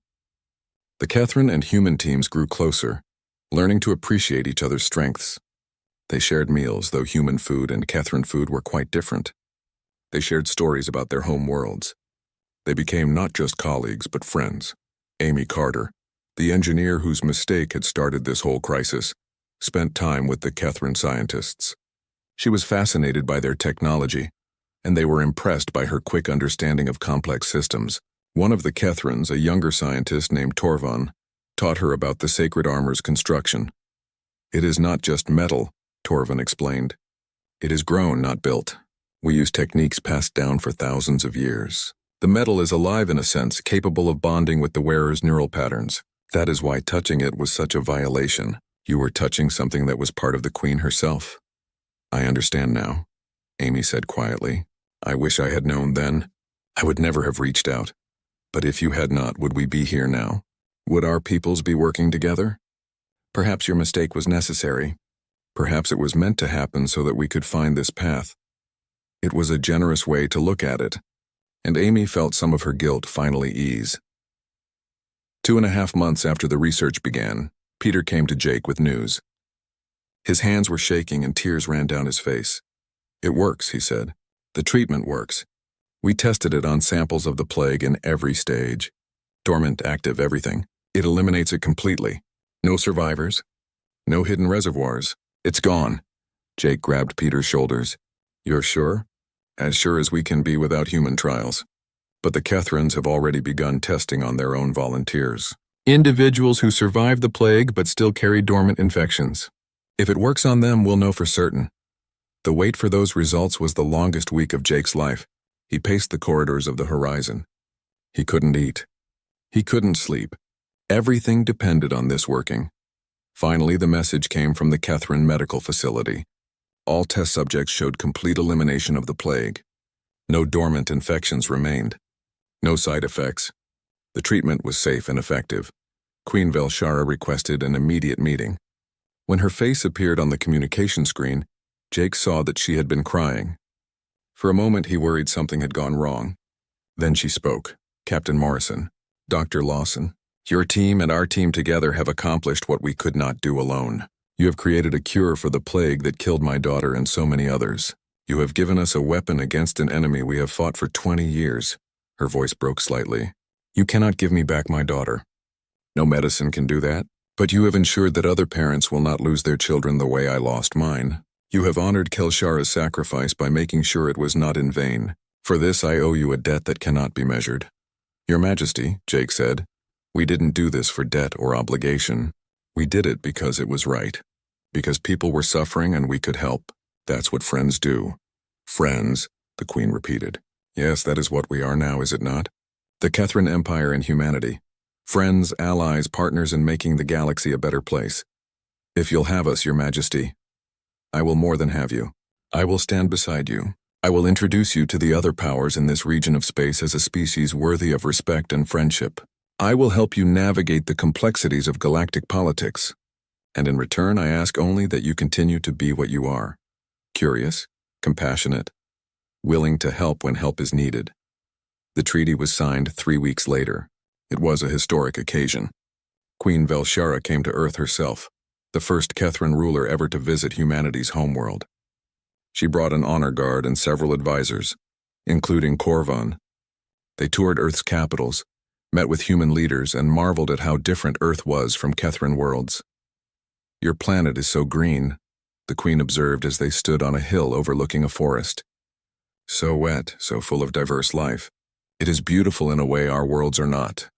S1: The Kethran and human teams grew closer, learning to appreciate each other's strengths. They shared meals, though human food and Kethran food were quite different. They shared stories about their home worlds. They became not just colleagues, but friends. Amy Carter, the engineer whose mistake had started this whole crisis, spent time with the Kethran scientists. She was fascinated by their technology, and they were impressed by her quick understanding of complex systems. One of the Kethrans, a younger scientist named Torvan, taught her about the sacred armor's construction. "It is not just metal," Torvan explained. "It is grown, not built. We use techniques passed down for thousands of years. The metal is alive in a sense, capable of bonding with the wearer's neural patterns. That is why touching it was such a violation. You were touching something that was part of the Queen herself." "I understand now," Amy said quietly. "I wish I had known then. I would never have reached out. But if you had not, would we be here now? Would our peoples be working together? Perhaps your mistake was necessary. Perhaps it was meant to happen so that we could find this path." It was a generous way to look at it, and Amy felt some of her guilt finally ease. 2.5 months after the research began, Peter came to Jake with news. His hands were shaking and tears ran down his face. "It works," he said. "The treatment works. We tested it on samples of the plague in every stage. Dormant, active, everything. It eliminates it completely. No survivors. No hidden reservoirs. It's gone." Jake grabbed Peter's shoulders. "You're sure?" "As sure as we can be without human trials. But the Kethrans have already begun testing on their own volunteers. Individuals who survived the plague but still carry dormant infections. If it works on them, we'll know for certain." The wait for those results was the longest week of Jake's life. He paced the corridors of the horizon. He couldn't eat. He couldn't sleep. Everything depended on this working. Finally, the message came from the Kethran medical facility. All test subjects showed complete elimination of the plague. No dormant infections remained. No side effects. The treatment was safe and effective. Queen Velshara requested an immediate meeting. When her face appeared on the communication screen, Jake saw that she had been crying. For a moment he worried something had gone wrong. Then she spoke. Captain Morrison, Dr. Lawson, your team and our team together have accomplished what we could not do alone. You have created a cure for the plague that killed my daughter and so many others. You have given us a weapon against an enemy we have fought for 20 years. Her voice broke slightly. You cannot give me back my daughter. No medicine can do that. But you have ensured that other parents will not lose their children the way I lost mine. You have honored Kelshara's sacrifice by making sure it was not in vain. For this I owe you a debt that cannot be measured. Your Majesty, Jake said, we didn't do this for debt or obligation. We did it because it was right. Because people were suffering and we could help. That's what friends do. Friends, the Queen repeated. Yes, that is what we are now, is it not? The Kethran Empire and humanity. Friends, allies, partners in making the galaxy a better place. If you'll have us, Your Majesty, I will more than have you. I will stand beside you. I will introduce you to the other powers in this region of space as a species worthy of respect and friendship. I will help you navigate the complexities of galactic politics. And in return, I ask only that you continue to be what you are. Curious, compassionate, willing to help when help is needed. The treaty was signed 3 weeks later. It was a historic occasion. Queen Velshara came to Earth herself, the first Kethran ruler ever to visit humanity's homeworld. She brought an honor guard and several advisors, including Korvan. They toured Earth's capitals, met with human leaders, and marveled at how different Earth was from Kethran worlds. Your planet is so green, the Queen observed as they stood on a hill overlooking a forest. So wet, so full of diverse life. It is beautiful in a way our worlds are not.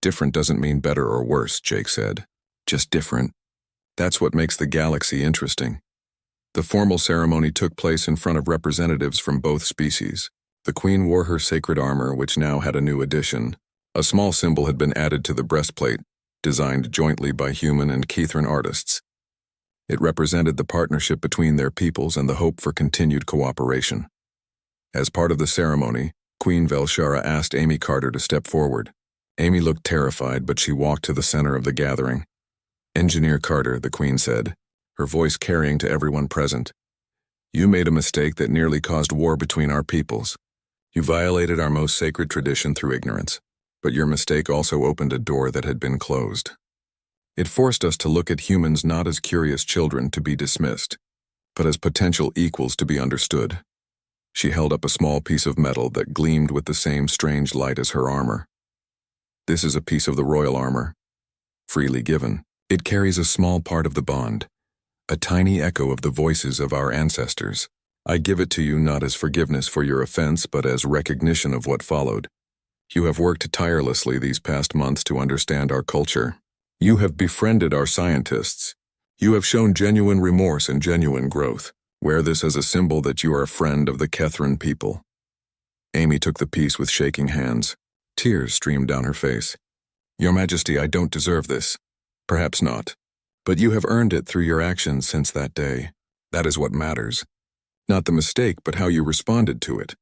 S1: Different doesn't mean better or worse, Jake said. Just different. That's what makes the galaxy interesting. The formal ceremony took place in front of representatives from both species. The Queen wore her sacred armor, which now had a new addition. A small symbol had been added to the breastplate, designed jointly by human and Kethran artists. It represented the partnership between their peoples and the hope for continued cooperation. As part of the ceremony, Queen Velshara asked Amy Carter to step forward. Amy looked terrified, but she walked to the center of the gathering. Engineer Carter, the Queen said, her voice carrying to everyone present. You made a mistake that nearly caused war between our peoples. You violated our most sacred tradition through ignorance, but your mistake also opened a door that had been closed. It forced us to look at humans not as curious children to be dismissed, but as potential equals to be understood. She held up a small piece of metal that gleamed with the same strange light as her armor. This is a piece of the royal armor, freely given. It carries a small part of the bond, a tiny echo of the voices of our ancestors. I give it to you not as forgiveness for your offense, but as recognition of what followed. You have worked tirelessly these past months to understand our culture. You have befriended our scientists. You have shown genuine remorse and genuine growth. Wear this as a symbol that you are a friend of the Kethran people. Amy took the piece with shaking hands. Tears streamed down her face. Your Majesty, I don't deserve this. Perhaps not. But you have earned it through your actions since that day. That is what matters. Not the mistake, but how you responded to it.